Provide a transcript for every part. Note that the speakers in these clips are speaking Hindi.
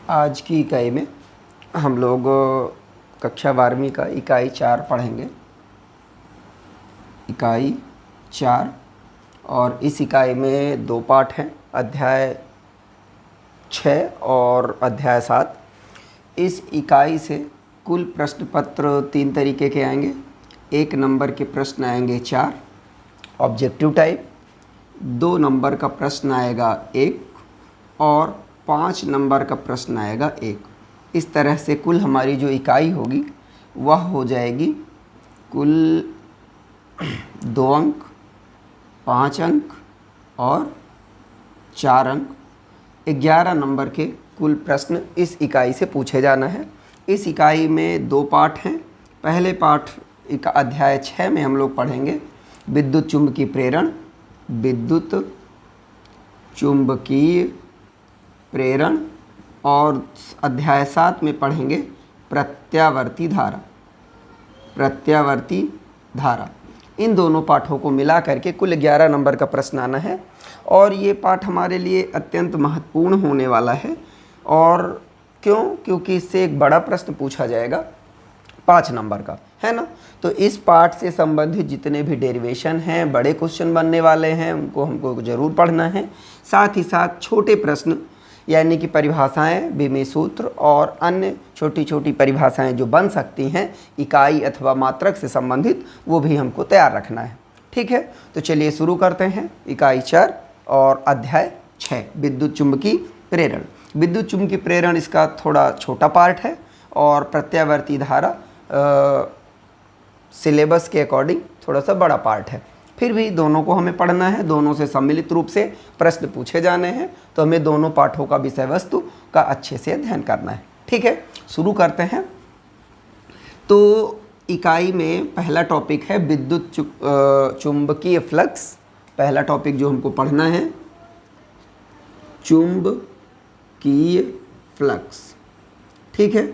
आज की इकाई में हम लोग कक्षा 12वीं का इकाई 4 पढ़ेंगे। इकाई 4 और इस इकाई में 2 पाठ हैं, अध्याय 6 और अध्याय 7। इस इकाई से कुल प्रश्न पत्र 3 तरीके के आएंगे। 1 नंबर के प्रश्न आएंगे 4 ऑब्जेक्टिव टाइप, 2 नंबर का प्रश्न आएगा 1 और 5 नंबर का प्रश्न आएगा 1। इस तरह से कुल हमारी जो इकाई होगी वह हो जाएगी कुल 2 अंक, 5 अंक और 4 अंक। 11 नंबर के कुल प्रश्न इस इकाई से पूछे जाना है। इस इकाई में 2 पाठ हैं। पहले पाठ अध्याय 6 में हम लोग पढ़ेंगे विद्युत चुम्बकीय प्रेरण, विद्युत चुम्बकीय प्रेरण, और अध्याय 7 में पढ़ेंगे प्रत्यावर्ती धारा। प्रत्यावर्ती धारा, इन दोनों पाठों को मिला करके कुल 11 नंबर का प्रश्न आना है और ये पाठ हमारे लिए अत्यंत महत्वपूर्ण होने वाला है। और क्यों? क्योंकि इससे एक बड़ा प्रश्न पूछा जाएगा 5 नंबर का, है ना। तो इस पाठ से संबंधित जितने भी डेरिवेशन हैं, बड़े क्वेश्चन बनने वाले हैं, उनको हमको ज़रूर पढ़ना है। साथ ही साथ छोटे प्रश्न यानी कि परिभाषाएं, विमेय सूत्र और अन्य छोटी छोटी परिभाषाएं जो बन सकती हैं इकाई अथवा मात्रक से संबंधित, वो भी हमको तैयार रखना है। ठीक है, तो चलिए शुरू करते हैं। इकाई 4 और अध्याय 6 विद्युत चुम्बकीय प्रेरण। विद्युत चुम्बकीय प्रेरण इसका थोड़ा छोटा पार्ट है और प्रत्यावर्ती धारा सिलेबस के अकॉर्डिंग थोड़ा सा बड़ा पार्ट है। फिर भी दोनों को हमें पढ़ना है, दोनों से सम्मिलित रूप से प्रश्न पूछे जाने हैं, तो हमें दोनों पाठों का विषय वस्तु का अच्छे से अध्ययन करना है। ठीक है, शुरू करते हैं। तो इकाई में पहला टॉपिक है विद्युत चुंबकीय फ्लक्स। पहला टॉपिक जो हमको पढ़ना है चुंबकीय फ्लक्स। ठीक है,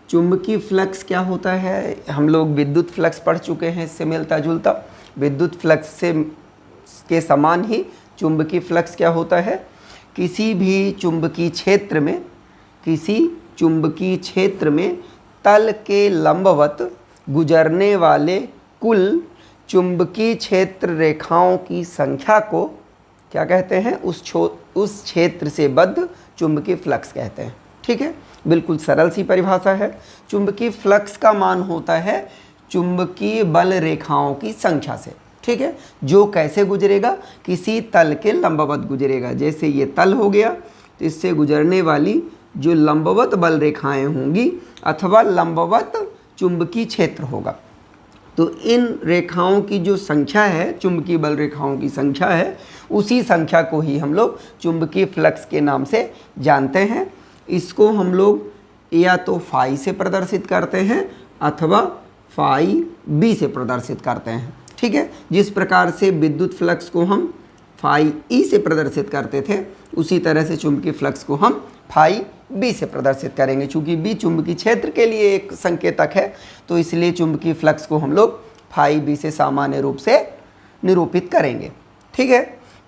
चुंबकीय फ्लक्स क्या होता है? हम लोग विद्युत फ्लक्स पढ़ चुके हैं, इससे मिलता जुलता। विद्युत फ्लक्स से के समान ही चुंबकीय फ्लक्स क्या होता है? किसी भी चुंबकीय क्षेत्र में तल के लंबवत गुजरने वाले कुल चुंबकीय क्षेत्र रेखाओं की संख्या को क्या कहते हैं? उस क्षेत्र से बद्ध चुंबकीय फ्लक्स कहते हैं। ठीक है, बिल्कुल सरल सी परिभाषा है। चुंबकीय फ्लक्स का मान होता है चुंबकीय बल रेखाओं की संख्या से। ठीक है, जो कैसे गुजरेगा? किसी तल के लंबवत गुजरेगा। जैसे ये तल हो गया, तो इससे गुजरने वाली जो लंबवत बल रेखाएं होंगी अथवा लंबवत चुंबकीय क्षेत्र होगा, तो इन रेखाओं की जो संख्या है, चुंबकीय बल रेखाओं की संख्या है, उसी संख्या को ही हम लोग चुंबकीय फ्लक्स के नाम से जानते हैं। इसको हम लोग या तो फाई से प्रदर्शित करते हैं अथवा फाई बी से प्रदर्शित करते हैं। ठीक है, जिस प्रकार से विद्युत फ्लक्स को हम फाई ई से प्रदर्शित करते थे, उसी तरह से चुंबकीय फ्लक्स को हम फाई बी से प्रदर्शित करेंगे। चूंकि बी चुंबकीय क्षेत्र के लिए एक संकेतक है, तो इसलिए चुंबकीय फ्लक्स को हम लोग फाई बी से सामान्य रूप से निरूपित करेंगे। ठीक है,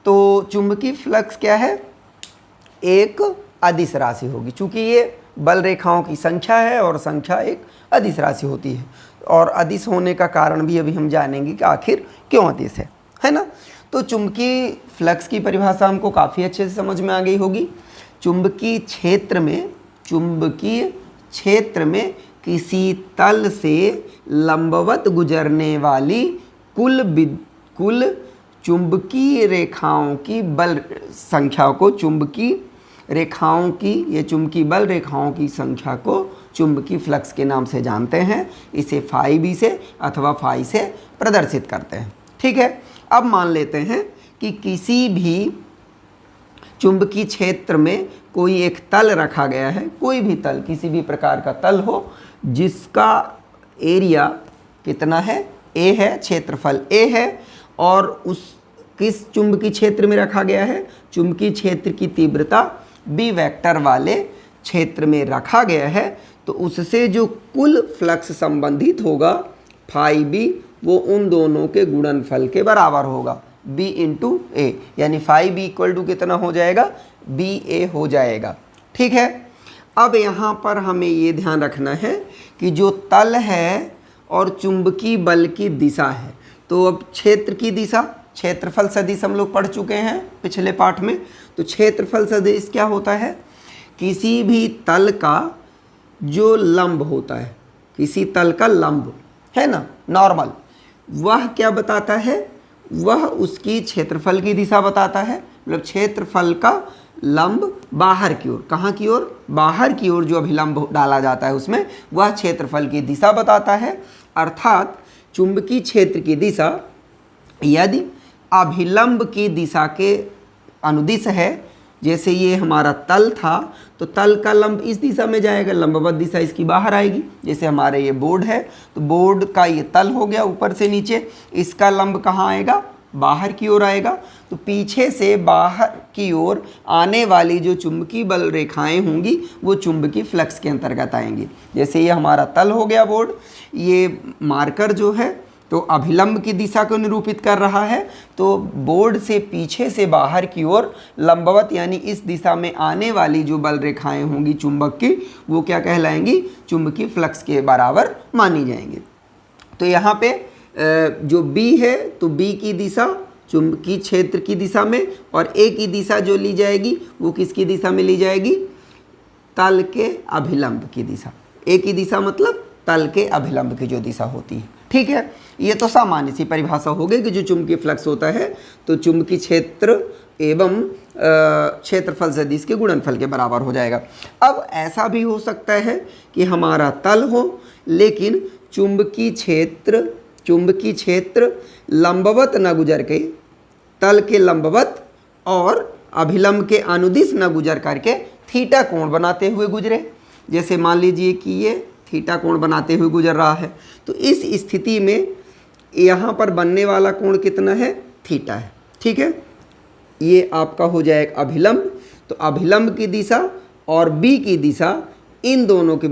तो चुंबकीय फ्लक्स क्या है? एक अदिश राशि होगी। चूंकि ये बल रेखाओं की संख्या है और संख्या एक अदिश राशि होती है, और अदिश होने का कारण भी अभी हम जानेंगे कि आखिर क्यों अदिश है ना। तो चुंबकीय फ्लक्स की परिभाषा हमको काफ़ी अच्छे से समझ में आ गई होगी। चुंबकीय क्षेत्र में किसी तल से लंबवत गुजरने वाली कुल चुंबकीय रेखाओं की बल संख्या को चुंबकीय बल रेखाओं की संख्या को चुंबकीय फ्लक्स के नाम से जानते हैं। इसे फाई बी से अथवा फाई से प्रदर्शित करते हैं। ठीक है, अब मान लेते हैं कि किसी भी चुंबकीय क्षेत्र में कोई एक तल रखा गया है। कोई भी तल, किसी भी प्रकार का तल हो, जिसका एरिया कितना है? ए है, क्षेत्रफल ए है, और उस किस चुंबकीय क्षेत्र में रखा गया है? चुंबकीय क्षेत्र की तीव्रता बी वेक्टर वाले क्षेत्र में रखा गया है। तो उससे जो कुल फ्लक्स संबंधित होगा फाई बी, वो उन दोनों के गुणनफल के बराबर होगा, बी इंटू ए, यानी फाई बी इक्वल टू कितना हो जाएगा? बी ए हो जाएगा। ठीक है, अब यहाँ पर हमें ये ध्यान रखना है कि जो तल है और चुंबकीय बल की दिशा है, तो अब क्षेत्र की दिशा, क्षेत्रफल सदिश हम लोग पढ़ चुके हैं पिछले पाठ में। तो क्षेत्रफल सदिश क्या होता है? किसी भी तल का जो लंब होता है, किसी तल का लंब है ना, नॉर्मल, वह क्या बताता है? वह उसकी क्षेत्रफल की दिशा बताता है। मतलब क्षेत्रफल का लंब बाहर की ओर, कहाँ की ओर? बाहर की ओर जो अभिलंब डाला जाता है उसमें, वह क्षेत्रफल की दिशा बताता है। अर्थात चुंबकीय क्षेत्र की दिशा यदि अभिलंब की दिशा के अनुदिश है, जैसे ये हमारा तल था, तो तल का लंब इस दिशा में जाएगा, लंबवत दिशा इसकी बाहर आएगी। जैसे हमारे ये बोर्ड है, तो बोर्ड का ये तल हो गया ऊपर से नीचे, इसका लंब कहाँ आएगा? बाहर की ओर आएगा। तो पीछे से बाहर की ओर आने वाली जो चुंबकीय बल रेखाएं होंगी वो चुंबकीय फ्लक्स के अंतर्गत आएंगी। जैसे ये हमारा तल हो गया बोर्ड, ये मार्कर जो है तो अभिलंब की दिशा को निरूपित कर रहा है। तो बोर्ड से पीछे से बाहर की ओर लंबवत यानी इस दिशा में आने वाली जो बल रेखाएं होंगी चुंबक की, वो क्या कहलाएंगी? चुंबकीय फ्लक्स के बराबर मानी जाएंगी। तो यहाँ पे जो B है, तो B की दिशा चुंबकीय क्षेत्र की दिशा में, और A की दिशा जो ली जाएगी वो किसकी दिशा में ली जाएगी? तल के अभिलंब की दिशा। A की दिशा मतलब तल के अभिलंब की जो दिशा होती है। ठीक है, ये तो सामान्य सी परिभाषा हो गई कि जो चुंबकीय फ्लक्स होता है तो चुंबकीय क्षेत्र एवं क्षेत्रफल सदिश के गुणनफल के बराबर हो जाएगा। अब ऐसा भी हो सकता है कि हमारा तल हो लेकिन चुंबकीय क्षेत्र लंबवत न गुजर के, तल के लंबवत और अभिलंब के अनुदिश न गुजर करके थीटा कोण बनाते हुए गुजरे। जैसे मान लीजिए कि ये थीटा कोण बनाते हुए गुजर रहा है, तो इस स्थिति में यहाँ पर बनने वाला कोण कितना है? थीटा है। ठीक है, ये आपका हो जाएगा अभिलंब। तो अभिलंब की दिशा और बी की दिशा, इन दोनों के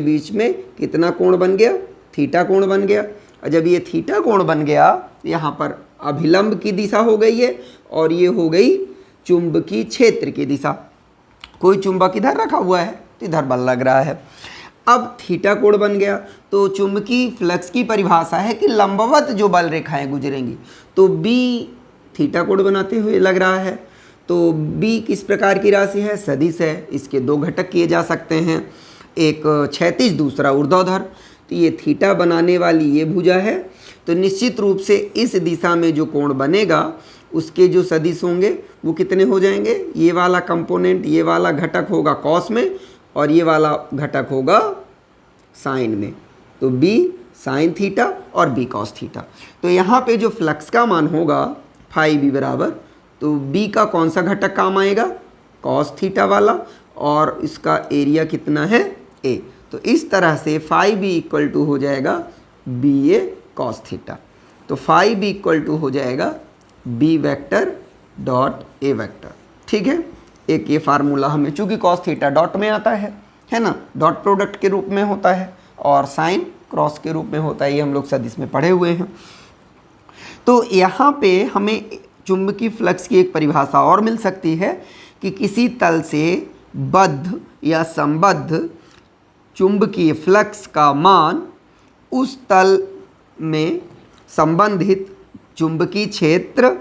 बीच में कितना कोण बन गया? थीटा कोण बन गया। और जब ये थीटा कोण बन गया, यहाँ पर अभिलंब की दिशा हो गई है और ये हो गई चुंबकीय क्षेत्र की दिशा। कोई चुंबक इधर रखा हुआ है तो इधर बल लग रहा है। अब थीटा कोण बन गया, तो चुंबकीय फ्लक्स की परिभाषा है कि लंबवत जो बल रेखाएं गुजरेंगी, तो B थीटा कोण बनाते हुए लग रहा है। तो B किस प्रकार की राशि है? सदिश है। इसके दो घटक किए जा सकते हैं, एक क्षैतिज दूसरा ऊर्ध्वाधर। तो ये थीटा बनाने वाली ये भुजा है, तो निश्चित रूप से इस दिशा में जो कोण बनेगा उसके जो सदिश होंगे वो कितने हो जाएंगे? ये वाला कंपोनेंट, ये वाला घटक होगा कॉस में और ये वाला घटक होगा साइन में। तो B साइन थीटा और B कॉस थीटा। तो यहाँ पे जो फ्लक्स का मान होगा फाई B बराबर, तो B का कौन सा घटक काम आएगा? कॉस थीटा वाला, और इसका एरिया कितना है? A। तो इस तरह से फाई B इक्वल टू हो जाएगा BA कॉस थीटा। तो फाई B इक्वल टू हो जाएगा B vector dot A vector. ठीक है, एक ये फार्मूला हमें, चूँकि कॉस थीटा डॉट में आता है ना, डॉट प्रोडक्ट के रूप में होता है और साइन क्रॉस के रूप में होता है, ये हम लोग सदिश में पढ़े हुए हैं। तो यहाँ पे हमें चुंबकीय फ्लक्स की एक परिभाषा और मिल सकती है कि किसी तल से बद्ध या संबद्ध चुंबकीय फ्लक्स का मान उस तल में संबंधित चुंबकीय क्षेत्र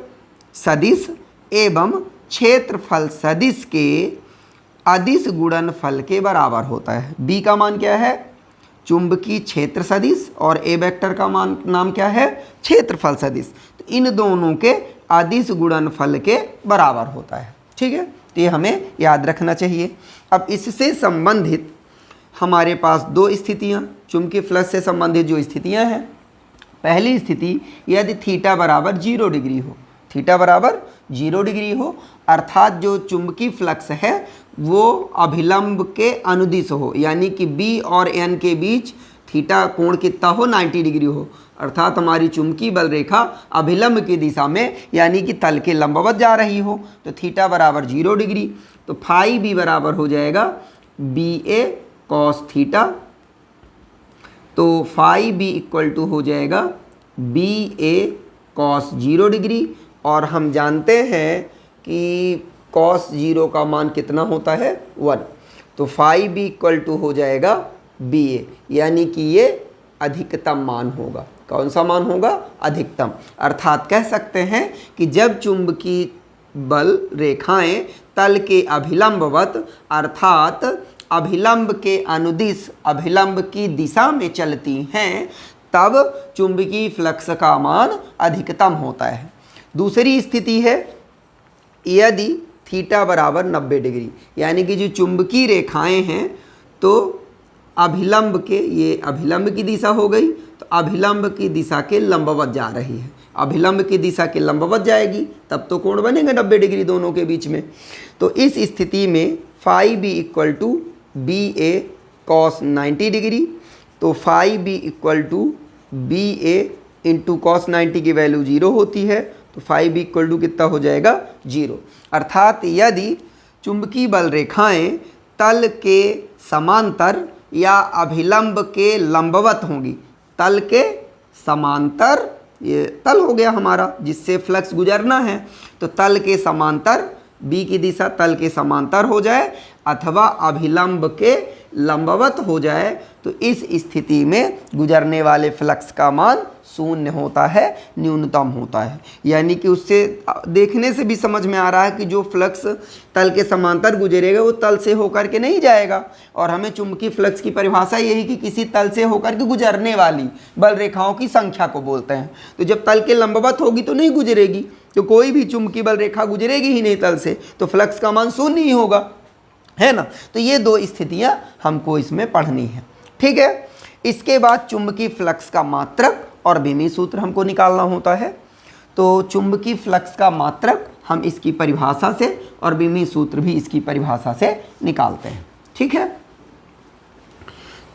सदिश एवं क्षेत्रफल सदिश के अदिश गुणनफल के बराबर होता है। B का मान क्या है? चुंबकीय क्षेत्र सदिश, और A वेक्टर का मान नाम क्या है? क्षेत्रफल सदिश। तो इन दोनों के अदिश गुणनफल के बराबर होता है। ठीक है, तो ये हमें याद रखना चाहिए। अब इससे संबंधित हमारे पास दो स्थितियाँ, चुंबकीय फ्लक्स से संबंधित जो स्थितियाँ हैं, पहली स्थिति यदि थीटा बराबर 0 डिग्री हो, थीटा बराबर 0 डिग्री हो, अर्थात जो चुंबकीय फ्लक्स है वो अभिलंब के अनुदिश हो, यानी कि B और N के बीच थीटा कोण कितना हो? 90 डिग्री हो, अर्थात हमारी चुंबकीय बल रेखा अभिलंब की दिशा में यानी कि तल के लंबवत जा रही हो, तो थीटा बराबर 0 डिग्री। तो फाई B बराबर हो जाएगा BA कॉस थीटा। तो फाई B इक्वल टू हो जाएगा BA कॉस 0 डिग्री। और हम जानते हैं कि cos 0 का मान कितना होता है 1। तो फाई बी इक्वल टू हो जाएगा बी ए, यानी कि ये अधिकतम मान होगा। कौन सा मान होगा? अधिकतम। अर्थात कह सकते हैं कि जब चुंबकीय बल रेखाएं तल के अभिलंबवत अर्थात अभिलंब के अनुदिश अभिलंब की दिशा में चलती हैं तब चुंबकीय फ्लक्स का मान अधिकतम होता है। दूसरी स्थिति है यदि थीटा बराबर 90 डिग्री, यानी कि जो चुंबकीय रेखाएं हैं तो अभिलंब के, ये अभिलंब की दिशा हो गई, तो अभिलंब की दिशा के लंबवत जा रही है, अभिलंब की दिशा के लंबवत जाएगी तब तो कोण बनेगा 90 डिग्री दोनों के बीच में। तो इस स्थिति में phi B equal to B A cos 90 degree, तो phi B equal to B A into cos 90 की वैल्यू 0 होती है, तो फाई बी इक्वल टू कितना हो जाएगा 0। अर्थात यदि चुंबकीय बल रेखाएं तल के समांतर या अभिलंब के लंबवत होंगी, तल के समांतर, ये तल हो गया हमारा जिससे फ्लक्स गुजरना है, तो तल के समांतर बी की दिशा तल के समांतर हो जाए अथवा अभिलंब के लंबवत हो जाए, तो इस स्थिति में गुजरने वाले फ्लक्स का मान 0 होता है, न्यूनतम होता है। यानी कि उससे देखने से भी समझ में आ रहा है कि जो फ्लक्स तल के समांतर गुजरेगा वो तल से होकर के नहीं जाएगा। और हमें चुंबकीय फ्लक्स की परिभाषा यही कि किसी तल से होकर के गुजरने वाली बल रेखाओं की संख्या को बोलते हैं। तो जब तल के लंबवत होगी तो नहीं गुजरेगी, तो कोई भी चुंबकीय बल रेखा गुजरेगी ही नहीं तल से, तो फ्लक्स का मान 0 ही होगा, है ना। तो ये दो स्थितियां हमको इसमें पढ़नी है, ठीक है। इसके बाद चुंबकीय फ्लक्स का मात्रक और विमीय सूत्र हमको निकालना होता है। तो चुंबकीय फ्लक्स का मात्रक हम इसकी परिभाषा से और विमीय सूत्र भी इसकी परिभाषा से निकालते हैं, ठीक है।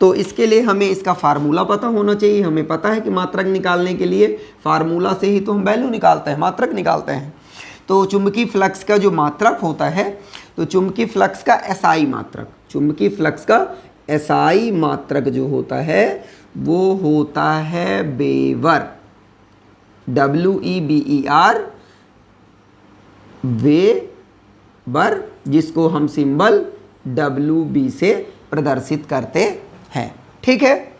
तो इसके लिए हमें इसका फार्मूला पता होना चाहिए। हमें पता है कि मात्रक निकालने के लिए फार्मूला से ही तो हम वैल्यू निकालते हैं, मात्रक निकालते हैं। तो चुंबकीय फ्लक्स का जो मात्रक होता है, तो चुंबकीय फ्लक्स का एसआई मात्रक, चुंबकीय फ्लक्स का एसआई मात्रक जो होता है वो होता है वेबर, WEBER, वेबर, जिसको हम सिंबल WB से प्रदर्शित करते हैं, ठीक है।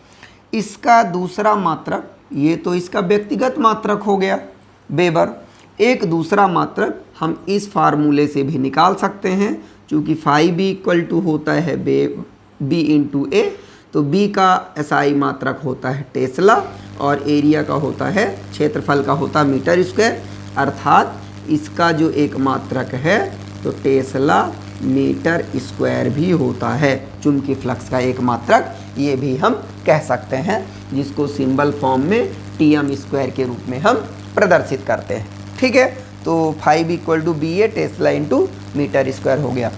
इसका दूसरा मात्रक, ये तो इसका व्यक्तिगत मात्रक हो गया वेबर। एक दूसरा मात्रक हम इस फार्मूले से भी निकाल सकते हैं, चूँकि फाई बी इक्वल टू होता है बी इंटू ए, तो बी का एसआई मात्रक होता है टेस्ला और एरिया का होता है, क्षेत्रफल का होता है मीटर स्क्वायर। अर्थात इसका जो एक मात्रक है तो टेस्ला मीटर स्क्वायर भी होता है। चुंबकीय फ्लक्स का एक मात्रक ये भी हम कह सकते हैं, जिसको सिंबल फॉर्म में टीएम स्क्वायर के रूप में हम प्रदर्शित करते हैं, ठीक है। तो phi B equal to B A tesla into metre square हो गया।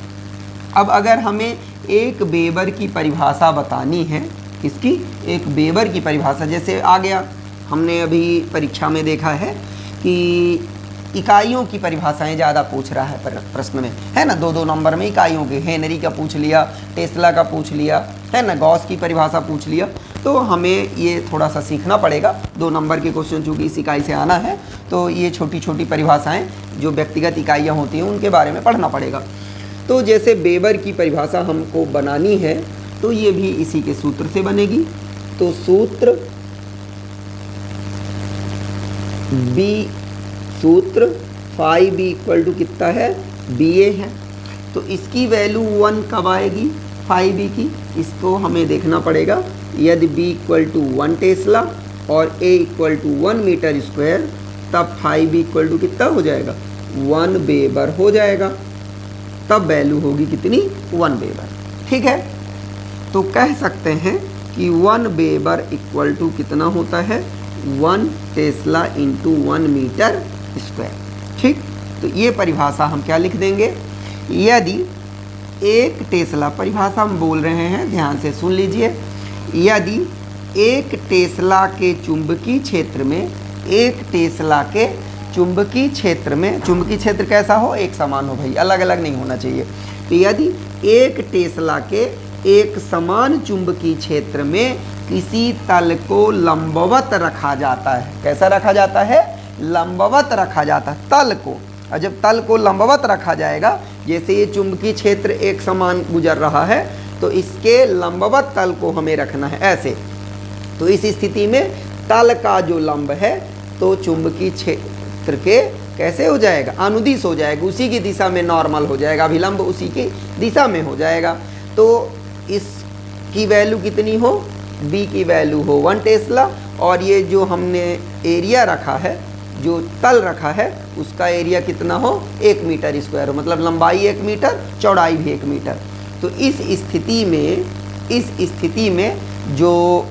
अब अगर हमें एक वेबर की परिभाषा बतानी है, इसकी एक वेबर की परिभाषा, जैसे आ गया हमने अभी परीक्षा में देखा है कि इकाइयों की परिभाषाएं ज़्यादा पूछ रहा है प्रश्न में, है ना। 2-2 नंबर में इकाइयों के, हेनरी का पूछ लिया, टेस्ला का पूछ लिया, है ना, गॉस की परिभाषा पूछ लिया। तो हमें ये थोड़ा सा सीखना पड़ेगा। 2 नंबर के क्वेश्चन चूँकि इस इकाई से आना है, तो ये छोटी छोटी परिभाषाएँ जो व्यक्तिगत इकाइयाँ होती हैं उनके बारे में पढ़ना पड़ेगा। तो जैसे वेबर की परिभाषा हमको बनानी है तो ये भी इसी के सूत्र से बनेगी। तो सूत्र फाई बी इक्वल टू कितना है, बी ए है। तो इसकी वैल्यू 1 कब आएगी फाई बी की, इसको हमें देखना पड़ेगा। यदि बी इक्वल टू 1 टेस्ला और ए इक्वल टू 1 मीटर स्क्वायर, तब फाई बी इक्वल टू कितना हो जाएगा, 1 वेबर हो जाएगा। तब वैल्यू होगी कितनी, 1 वेबर, ठीक है। तो कह सकते हैं कि 1 वेबर इक्वल टू कितना होता है, 1 टेस्ला इंटू 1 मीटर स्क्वायर, ठीक। तो ये परिभाषा हम क्या लिख देंगे, यदि 1 टेस्ला, परिभाषा हम बोल रहे हैं, ध्यान से सुन लीजिए। यदि 1 टेस्ला के चुंबकीय क्षेत्र में, 1 टेस्ला के चुंबकीय क्षेत्र में, चुंबकीय क्षेत्र कैसा हो, एक समान हो भाई, अलग अलग नहीं होना चाहिए। तो यदि 1 टेस्ला के एक समान चुंबकीय क्षेत्र में किसी तल को लंबवत रखा जाता है, कैसा रखा जाता है, लंबवत रखा जाता है तल को। और जब तल को लंबवत रखा जाएगा जैसे ये चुंबकीय क्षेत्र एक समान गुजर रहा है तो इसके लंबवत तल को हमें रखना है ऐसे। तो इस स्थिति में तल का जो लंब है तो चुंबकीय क्षेत्र के कैसे हो जाएगा, अनुदिश हो जाएगा, उसी की दिशा में नॉर्मल हो जाएगा, अभिलंब उसी की दिशा में हो जाएगा। तो इसकी वैल्यू कितनी हो, b की वैल्यू हो 1 टेस्ला, और ये जो हमने एरिया रखा है, जो तल रखा है, उसका एरिया कितना हो 1 मीटर स्क्वायर हो, मतलब लंबाई 1 मीटर, चौड़ाई भी 1 मीटर। तो इस स्थिति में जो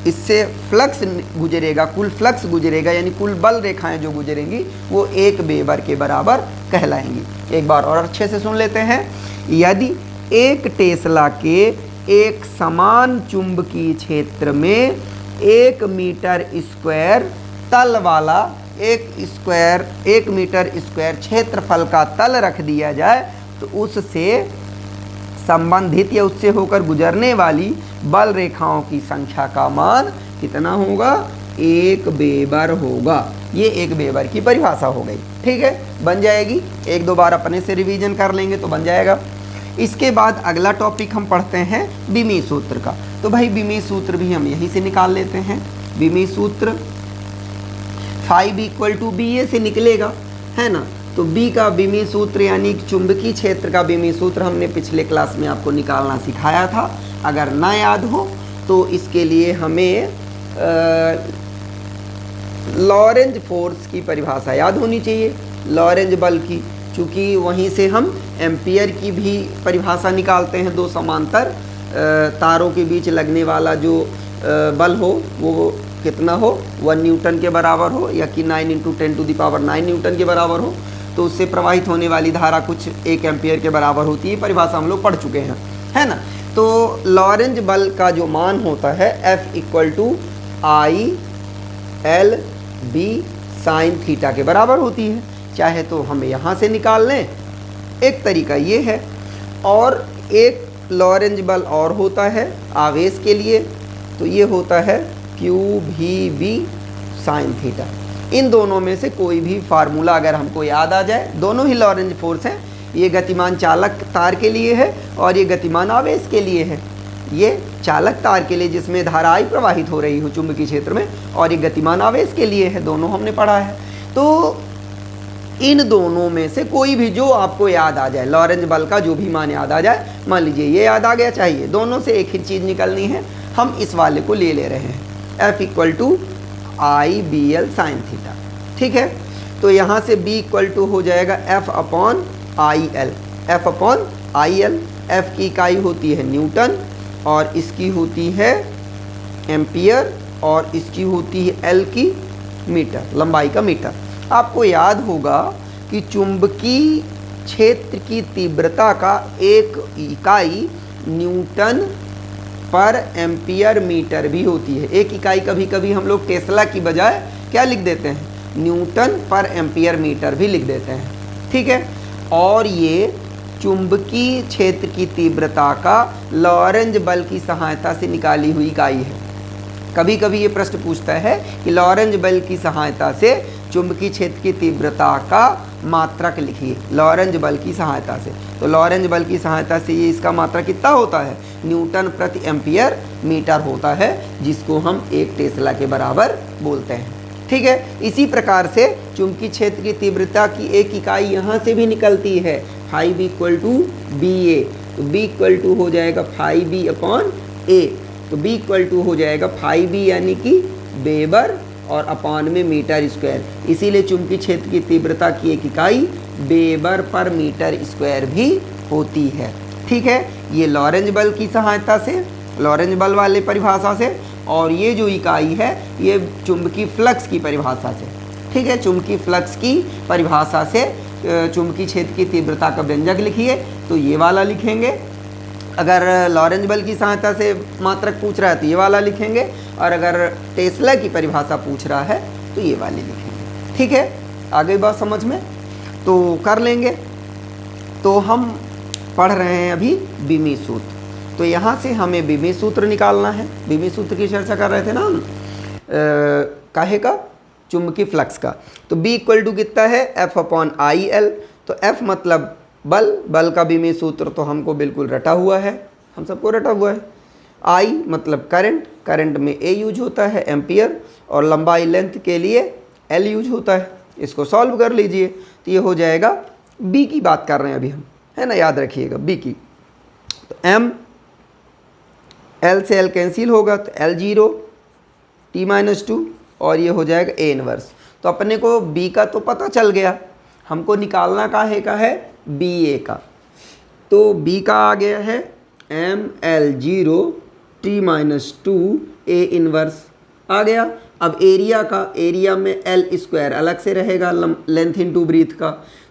इससे फ्लक्स गुजरेगा, कुल फ्लक्स गुजरेगा, यानी कुल बल रेखाएं जो गुजरेंगी वो 1 वेबर के बराबर कहलाएंगी। एक बार और अच्छे से सुन लेते हैं। यदि 1 टेस्ला के एक समान चुंबकीय क्षेत्र में 1 मीटर स्क्वायर तल वाला 1 मीटर स्क्वायर क्षेत्रफल का तल रख दिया जाए तो उससे संबंधित या उससे होकर गुजरने वाली बल रेखाओं की संख्या का मान कितना होगा, 1 वेबर होगा। ये 1 वेबर की परिभाषा हो गई। ठीक है, बन जाएगी। एक दो बार अपने से रिवीजन कर लेंगे तो बन जाएगा। इसके बाद अगला टॉपिक हम पढ़ते हैं बीमी सूत्र का। तो भाई बीमी सूत्र भी हम यहीं से निकाल लेते हैं। बीमी सूत्र phi B equal to B A से निकलेगा, है ना। तो B का बीमी सूत्र यानी चुंबकीय क्षेत्र का बीमी सूत्र हमने पिछले क्लास में आपको निकालना सिखाया था। अगर ना याद हो तो इसके लिए हमें लॉरेंज फोर्स की परिभाषा याद होनी चाहिए, लॉरेंज बल की, चूँकि वहीं से हम एम्पियर की भी परिभाषा निकालते हैं। दो समांतर तारों के बीच लगने वाला जो बल हो वो कितना हो, 1 न्यूटन के बराबर हो, या कि 9 × 10⁹ न्यूटन के बराबर हो, तो उससे प्रवाहित होने वाली धारा कुछ 1 एम्पियर के बराबर होती है। परिभाषा हम लोग पढ़ चुके हैं, है ना। तो लॉरेंज बल का जो मान होता है F = I L/B sin theta के बराबर होती है। चाहे तो हम यहाँ से निकाल लें, एक तरीका ये है, और एक लॉरेंज बल और होता है आवेश के लिए, तो ये होता है QVB sin थीटा। इन दोनों में से कोई भी फार्मूला अगर हमको याद आ जाए, दोनों ही लॉरेंज फोर्स हैं। ये गतिमान चालक तार के लिए है और ये गतिमान आवेश के लिए है। ये चालक तार के लिए जिसमें धाराएं प्रवाहित हो रही हो चुंबकीय क्षेत्र में, और ये गतिमान आवेश के लिए है। दोनों हमने पढ़ा है। तो इन दोनों में से कोई भी जो आपको याद आ जाए, लॉरेंज बल का जो भी मान याद आ जाए, मान लीजिए ये याद आ गया, चाहिए दोनों से एक ही चीज़ निकलनी है, हम इस वाले को ले रहे हैं, F = IBL sin थीटा। ठीक है, तो यहाँ से B = हो जाएगा F/IL। F/IL, F की इकाई होती है न्यूटन, और इसकी होती है एम्पियर, और इसकी होती है L की मीटर, लंबाई का मीटर। आपको याद होगा कि चुंबकीय क्षेत्र की तीव्रता का एक इकाई न्यूटन पर एम्पियर मीटर भी होती है। एक इकाई कभी कभी हम लोग टेस्ला की बजाय क्या लिख देते हैं, न्यूटन पर एम्पियर मीटर भी लिख देते हैं। ठीक है, और ये चुंबकीय क्षेत्र की तीव्रता का लॉरेंज बल की सहायता से निकाली हुई इकाई है। कभी कभी ये प्रश्न पूछता है कि लॉरेंज बल की सहायता से चुंबकीय क्षेत्र की तीव्रता का मात्रक लिखिए, लॉरेंज बल की सहायता से। तो लॉरेंज बल की सहायता से ये इसका मात्रक कितना होता है, न्यूटन प्रति एम्पियर मीटर होता है, जिसको हम 1 टेस्ला के बराबर बोलते हैं। ठीक है, इसी प्रकार से चुंबकीय क्षेत्र की तीव्रता की एक इकाई यहाँ से भी निकलती है, फाई बी = BA। तो B = हो जाएगा फाई B/A। तो B = हो जाएगा फाई B यानी कि वेबर और अपान में मीटर स्क्वायर। इसीलिए चुंबकीय क्षेत्र की तीव्रता की एक इकाई वेबर पर मीटर स्क्वायर भी होती है। ठीक है, ये लॉरेंज बल की सहायता से, लॉरेंज बल वाले परिभाषा से, और ये जो इकाई है ये चुंबकीय फ्लक्स की परिभाषा से। ठीक है, चुंबकीय फ्लक्स की परिभाषा से चुंबकीय क्षेत्र की तीव्रता का व्यंजक लिखिए, तो ये वाला लिखेंगे। अगर लॉरेंज बल की सहायता से मात्रक पूछ रहा है तो ये वाला लिखेंगे, और अगर टेस्ला की परिभाषा पूछ रहा है तो ये वाले लिखेंगे। ठीक है, आगे बात समझ में तो कर लेंगे। तो हम पढ़ रहे हैं अभी बीमी सूत्र। तो यहाँ से हमें बीमी सूत्र निकालना है। बीमी सूत्र की चर्चा कर रहे थे ना हम, काहे का, चुंबकीय फ्लक्स का। तो B = कितना है, F/IL। तो F मतलब बल का विमीय सूत्र तो हमको बिल्कुल रटा हुआ है, हम सबको रटा हुआ है। आई मतलब करंट में ए यूज होता है एम्पियर, और लंबाई लेंथ के लिए एल यूज होता है। इसको सॉल्व कर लीजिए तो ये हो जाएगा, बी की बात कर रहे हैं अभी हम, है ना, याद रखिएगा बी की। तो एम, एल से एल कैंसिल होगा तो एल 0 t-2 और ये हो जाएगा ए इनवर्स। तो अपने को बी का तो पता चल गया, हमको निकालना काहे का है, बी ए का। तो बी का आ गया है M L 0 t-2 A inverse आ गया। अब एरिया का, एरिया में एल स्क्वायर अलग से रहेगा लेंथ इनटू ब्रीथ का,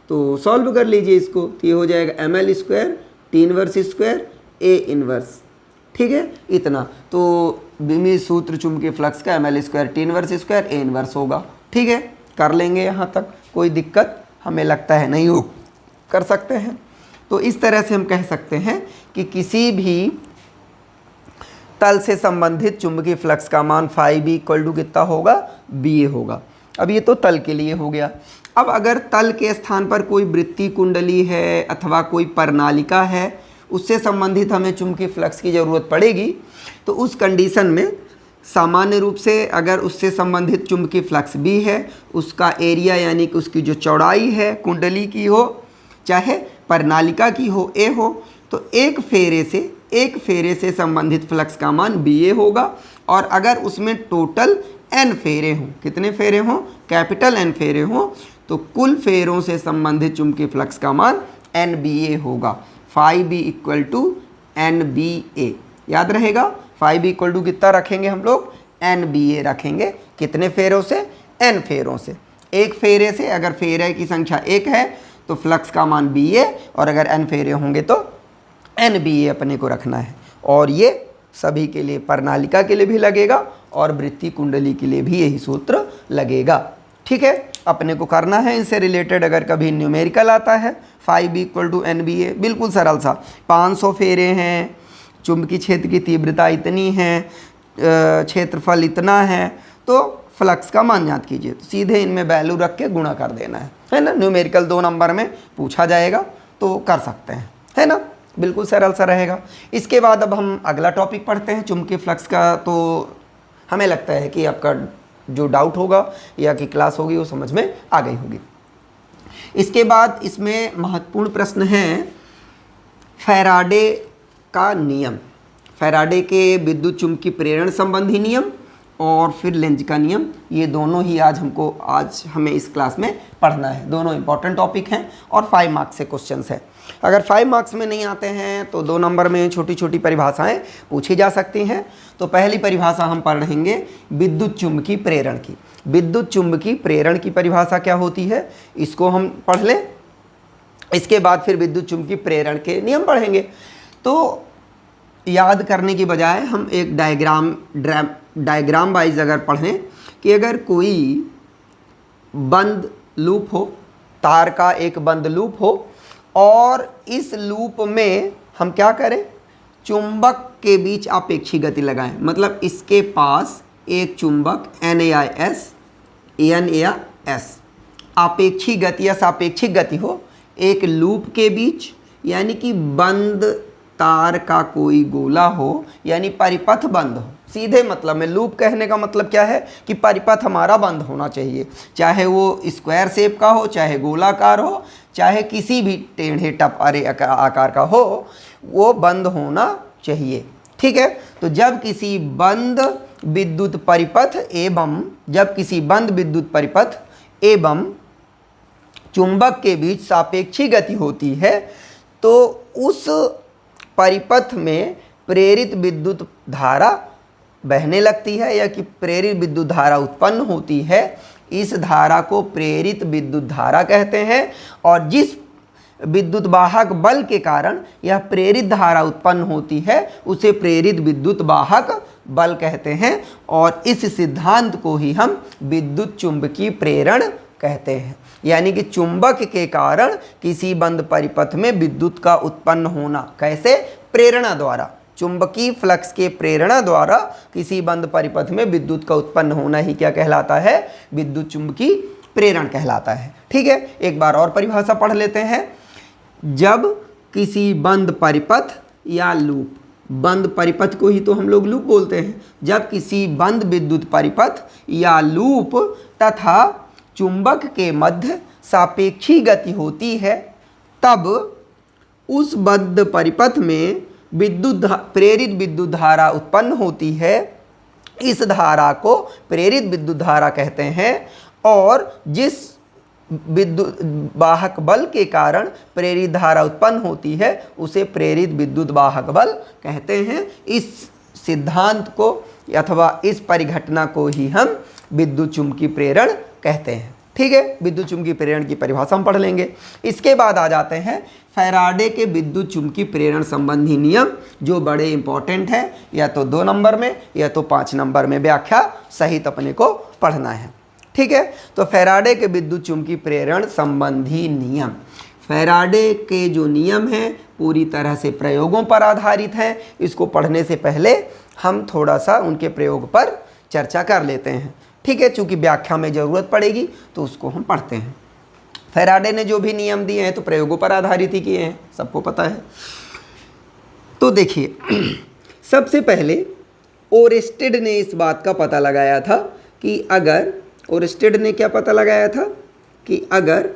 तो सॉल्व कर लीजिए इसको, तो ये हो जाएगा M L square T inverse square A inverse. ठीक है, इतना तो विमीय सूत्र चुंबकीय फ्लक्स का M L square T inverse square A inverse होगा। ठीक है, कर लेंगे यहाँ तक, कोई दिक्कत हमें लगता है नहीं हो, कर सकते हैं। तो इस तरह से हम कह सकते हैं कि किसी भी तल से संबंधित चुंबकीय फ्लक्स का मान फाई बी इक्वल टू कितना होगा, बी ए होगा। अब ये तो तल के लिए हो गया। अब अगर तल के स्थान पर कोई वृत्तीय कुंडली है अथवा कोई प्रणालिका है, उससे संबंधित हमें चुंबकीय फ्लक्स की ज़रूरत पड़ेगी, तो उस कंडीशन में सामान्य रूप से अगर उससे संबंधित चुंबकीय फ्लक्स भी है, उसका एरिया यानी कि उसकी जो चौड़ाई है कुंडली की हो चाहे प्रणालिका की हो ए हो, तो एक फेरे से संबंधित फ्लक्स का मान बी ए होगा। और अगर उसमें टोटल एन फेरे हों, कितने फेरे हों, कैपिटल एन फेरे हों, तो कुल फेरों से संबंधित चुंबकीय फ्लक्स का मान एन बी ए होगा। Phi B equal to N B A, याद रहेगा। फाई बी इक्वल टू कितना रखेंगे हम लोग, एन बी ए रखेंगे। कितने फेरों से, एन फेरों से। एक फेरे से अगर फेरे की संख्या एक है तो फ्लक्स का मान बी ए, और अगर एन फेरे होंगे तो एन बी ए अपने को रखना है। और ये सभी के लिए, प्रणालिका के लिए भी लगेगा और वृत्तीय कुंडली के लिए भी यही सूत्र लगेगा। ठीक है, अपने को करना है इनसे रिलेटेड। अगर कभी न्यूमेरिकल आता है phi B equal to N B A, बिल्कुल सरल सा, 500 फेरे हैं, चुंबकीय क्षेत्र की तीव्रता इतनी है, क्षेत्रफल इतना है, तो फ्लक्स का मान ज्ञात कीजिए। तो सीधे इनमें वैल्यू रख के गुणा कर देना है ना। न्यूमेरिकल 2 नंबर में पूछा जाएगा तो कर सकते हैं, है ना, बिल्कुल सरल सा रहेगा। इसके बाद अब हम अगला टॉपिक पढ़ते हैं चुंबकीय फ्लक्स का। तो हमें लगता है कि आपका जो डाउट होगा या कि क्लास होगी वो समझ में आ गई होगी। इसके बाद इसमें महत्वपूर्ण प्रश्न है फैराडे का नियम, फैराडे के विद्युत चुंबकीय प्रेरण संबंधी नियम और फिर लेंज का नियम। ये दोनों ही आज हमें इस क्लास में पढ़ना है। दोनों इंपॉर्टेंट टॉपिक हैं और 5 मार्क्स से क्वेश्चंस हैं। अगर 5 मार्क्स में नहीं आते हैं तो 2 नंबर में छोटी छोटी परिभाषाएं पूछी जा सकती हैं। तो पहली परिभाषा हम पढ़ेंगे विद्युत चुंबकीय प्रेरण की। विद्युत चुंबकीय प्रेरण की परिभाषा क्या होती है, इसको हम पढ़ लें। इसके बाद फिर विद्युत चुंबकीय प्रेरण के नियम पढ़ेंगे। तो याद करने की बजाय हम एक डायग्राम वाइज अगर पढ़ें कि अगर कोई बंद लूप हो, तार का एक बंद लूप हो, और इस लूप में हम क्या करें, चुंबक के बीच आपेक्षी गति लगाएं। मतलब इसके पास एक चुंबक NAIS आपेक्षी गति या सापेक्षिक गति हो एक लूप के बीच, यानी कि बंद तार का कोई गोला हो, यानी परिपथ बंद हो। सीधे मतलब में लूप कहने का मतलब क्या है कि परिपथ हमारा बंद होना चाहिए, चाहे वो स्क्वायर शेप का हो, चाहे गोलाकार हो, चाहे किसी भी टेढ़े टपारे आकार का हो, वो बंद होना चाहिए। ठीक है, तो जब किसी बंद विद्युत परिपथ एवं चुंबक के बीच सापेक्षी गति होती है, तो उस परिपथ में प्रेरित विद्युत धारा बहने लगती है या कि प्रेरित विद्युत धारा उत्पन्न होती है। इस धारा को प्रेरित विद्युत धारा कहते हैं। और जिस विद्युत वाहक बल के कारण यह प्रेरित धारा उत्पन्न होती है उसे प्रेरित विद्युत वाहक बल कहते हैं। और इस सिद्धांत को ही हम विद्युत चुंबकीय प्रेरण कहते हैं। यानी कि चुंबक के कारण किसी बंद परिपथ में विद्युत का उत्पन्न होना, कैसे, प्रेरणा द्वारा, चुंबकीय फ्लक्स के प्रेरणा द्वारा किसी बंद परिपथ में विद्युत का उत्पन्न होना ही क्या कहलाता है, विद्युत चुंबकीय प्रेरण कहलाता है। ठीक है, एक बार और परिभाषा पढ़ लेते हैं। जब किसी बंद परिपथ या लूप, बंद परिपथ को ही तो हम लोग लूप बोलते हैं, जब किसी बंद विद्युत परिपथ या लूप तथा चुंबक के मध्य सापेक्षी गति होती है, तब उस बंद परिपथ में प्रेरित विद्युत धारा उत्पन्न होती है। इस धारा को प्रेरित विद्युत धारा कहते हैं और जिस विद्युत वाहक बल के कारण प्रेरित धारा उत्पन्न होती है उसे प्रेरित विद्युत वाहक बल कहते हैं। इस सिद्धांत को अथवा इस परिघटना को ही हम विद्युत चुंबकीय प्रेरण कहते हैं। ठीक है, विद्युत चुंबकीय प्रेरण की परिभाषा हम पढ़ लेंगे। इसके बाद आ जाते हैं फैराडे के विद्युत चुंबकीय प्रेरण संबंधी नियम, जो बड़े इंपॉर्टेंट हैं, या तो 2 नंबर में या तो 5 नंबर में व्याख्या सहित अपने को पढ़ना है। ठीक है, तो फैराडे के विद्युत चुंबकीय प्रेरण संबंधी नियम, फैराडे के जो नियम हैं पूरी तरह से प्रयोगों पर आधारित हैं। इसको पढ़ने से पहले हम थोड़ा सा उनके प्रयोग पर चर्चा कर लेते हैं। ठीक है, चूंकि व्याख्या में ज़रूरत पड़ेगी तो उसको हम पढ़ते हैं। फैराडे ने जो भी नियम दिए हैं तो प्रयोगों पर आधारित ही किए हैं, सबको पता है। तो देखिए, सबसे पहले ओरेस्टेड ने इस बात का पता लगाया था कि अगर, ओरेस्टेड ने क्या पता लगाया था कि अगर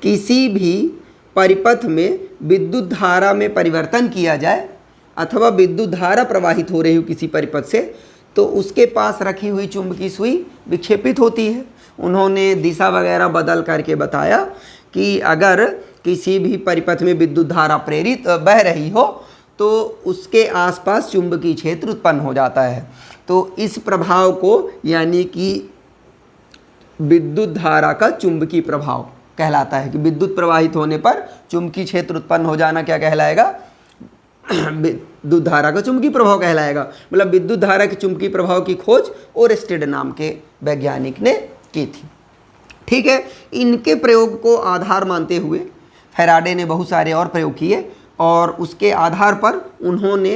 किसी भी परिपथ में विद्युत धारा में परिवर्तन किया जाए अथवा विद्युत धारा प्रवाहित हो रही हो किसी परिपथ से, तो उसके पास रखी हुई चुंबकीय सुई विक्षेपित होती है। उन्होंने दिशा वगैरह बदल करके बताया कि अगर किसी भी परिपथ में विद्युत धारा प्रेरित बह रही हो तो उसके आसपास चुंबकीय क्षेत्र उत्पन्न हो जाता है। तो इस प्रभाव को, यानी कि विद्युत धारा का चुंबकीय प्रभाव कहलाता है कि विद्युत प्रवाहित होने पर चुंबकीय क्षेत्र उत्पन्न हो जाना क्या कहलाएगा, विद्युत धारा का चुंबकीय प्रभाव कहलाएगा। मतलब विद्युत धारा के चुंबकीय प्रभाव की खोज ओरेस्टेड नाम के वैज्ञानिक ने की थी। ठीक है, इनके प्रयोग को आधार मानते हुए फैराडे ने बहुत सारे और प्रयोग किए और उसके आधार पर उन्होंने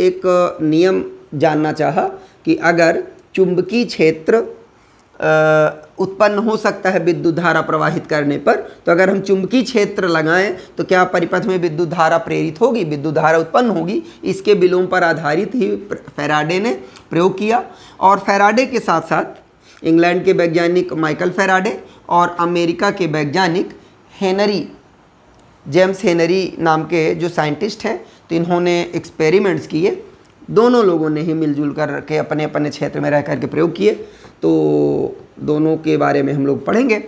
एक नियम जानना चाहा कि अगर चुंबकीय क्षेत्र उत्पन्न हो सकता है विद्युत धारा प्रवाहित करने पर, तो अगर हम चुंबकीय क्षेत्र लगाएं तो क्या परिपथ में विद्युत धारा प्रेरित होगी, विद्युत धारा उत्पन्न होगी। इसके विलोम पर आधारित ही फैराडे ने प्रयोग किया। और फैराडे के साथ साथ इंग्लैंड के वैज्ञानिक माइकल फैराडे और अमेरिका के वैज्ञानिक हेनरी, जेम्स हेनरी नाम के जो साइंटिस्ट हैं, तो इन्होंने एक्सपेरिमेंट्स किए। दोनों लोगों ने ही मिलजुल कर के अपने अपने क्षेत्र में रह कर के प्रयोग किए। तो दोनों के बारे में हम लोग पढ़ेंगे।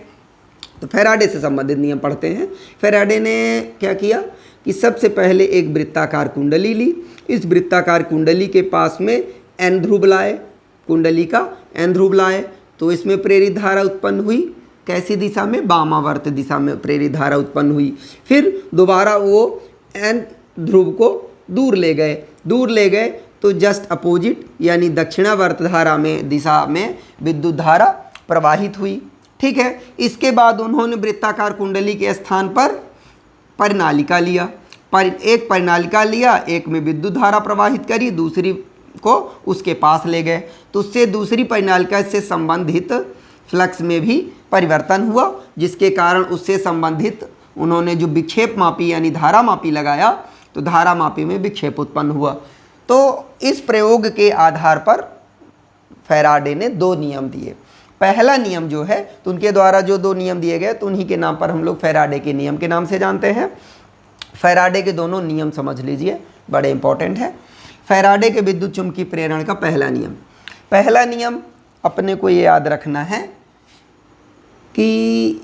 तो फैराडे से संबंधित नियम पढ़ते हैं। फैराडे ने क्या किया कि सबसे पहले एक वृत्ताकार कुंडली ली। इस वृत्ताकार कुंडली के पास में एन ध्रुव लाए, कुंडली का एन ध्रुव लाए, तो इसमें प्रेरित धारा उत्पन्न हुई। कैसी दिशा में, वामावर्त दिशा में प्रेरित धारा उत्पन्न हुई। फिर दोबारा वो एन ध्रुव को दूर ले गए तो जस्ट अपोजिट यानी दक्षिणावर्त धारा में दिशा में विद्युत धारा प्रवाहित हुई। ठीक है, इसके बाद उन्होंने वृत्ताकार कुंडली के स्थान पर परिनालिका लिया, एक परिनालिका लिया, एक में विद्युत धारा प्रवाहित करी, दूसरी को उसके पास ले गए। तो उससे दूसरी परिनालिका से संबंधित फ्लक्स में भी परिवर्तन हुआ, जिसके कारण उससे संबंधित उन्होंने जो विक्षेप मापी यानी धारा मापी लगाया, तो धारा मापी में विक्षेप उत्पन्न हुआ। तो इस प्रयोग के आधार पर फैराडे ने 2 नियम दिए। पहला नियम जो है, तो उनके द्वारा जो 2 नियम दिए गए, तो उन्हीं के नाम पर हम लोग फैराडे के नियम के नाम से जानते हैं। फैराडे के दोनों नियम समझ लीजिए, बड़े इंपॉर्टेंट है। फैराडे के विद्युत चुंबकीय प्रेरण का पहला नियम अपने को ये याद रखना है कि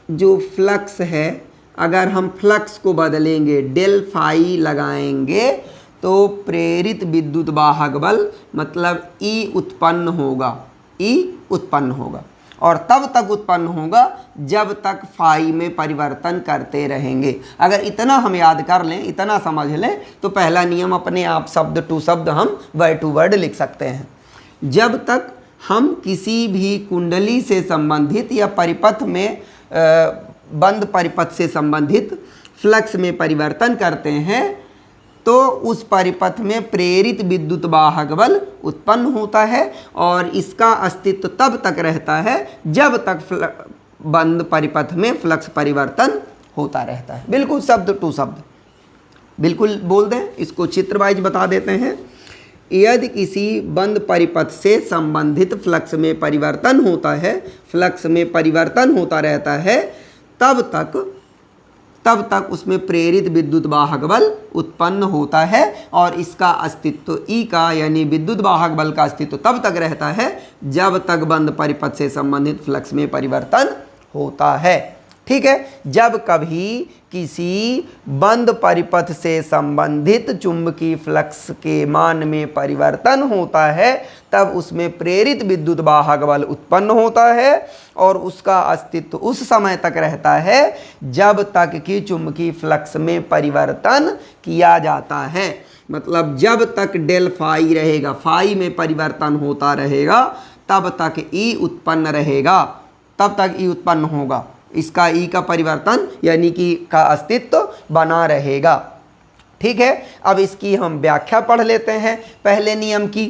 जो फ्लक्स है, अगर हम फ्लक्स को बदलेंगे, डेल फाई लगाएंगे, तो प्रेरित विद्युत वाहक बल मतलब ई उत्पन्न होगा और तब तक उत्पन्न होगा जब तक फाई में परिवर्तन करते रहेंगे। अगर इतना हम याद कर लें, इतना समझ लें, तो पहला नियम अपने आप शब्द टू शब्द हम वर्ड टू वर्ड लिख सकते हैं। जब तक हम किसी भी कुंडली से संबंधित या परिपथ में बंद परिपथ से संबंधित फ्लक्स में परिवर्तन करते हैं, तो उस परिपथ में प्रेरित विद्युत वाहक बल उत्पन्न होता है और इसका अस्तित्व तब तक रहता है जब तक बंद परिपथ में फ्लक्स परिवर्तन होता रहता है। बिल्कुल शब्द टू शब्द बिल्कुल बोल दें, इसको चित्र वाइज बता देते हैं। यदि किसी बंद परिपथ से संबंधित फ्लक्स में परिवर्तन होता है, फ्लक्स में परिवर्तन होता रहता है, तब तक उसमें प्रेरित विद्युत वाहक बल उत्पन्न होता है और इसका अस्तित्व ई का यानी विद्युत वाहक बल का अस्तित्व तब तक रहता है जब तक बंद परिपथ से संबंधित फ्लक्स में परिवर्तन होता है। ठीक है, जब कभी किसी बंद परिपथ से संबंधित चुंबकीय फ्लक्स के मान में परिवर्तन होता है तब उसमें प्रेरित विद्युत वाहक बल उत्पन्न होता है और उसका अस्तित्व उस समय तक रहता है जब तक कि चुंबकीय फ्लक्स में परिवर्तन किया जाता है। मतलब जब तक डेल फाई रहेगा, फाई में परिवर्तन होता रहेगा, तब तक ई उत्पन्न रहेगा, तब तक ई उत्पन्न होगा, इसका ई का परिवर्तन यानी कि का अस्तित्व बना रहेगा। ठीक है, अब इसकी हम व्याख्या पढ़ लेते हैं पहले नियम की।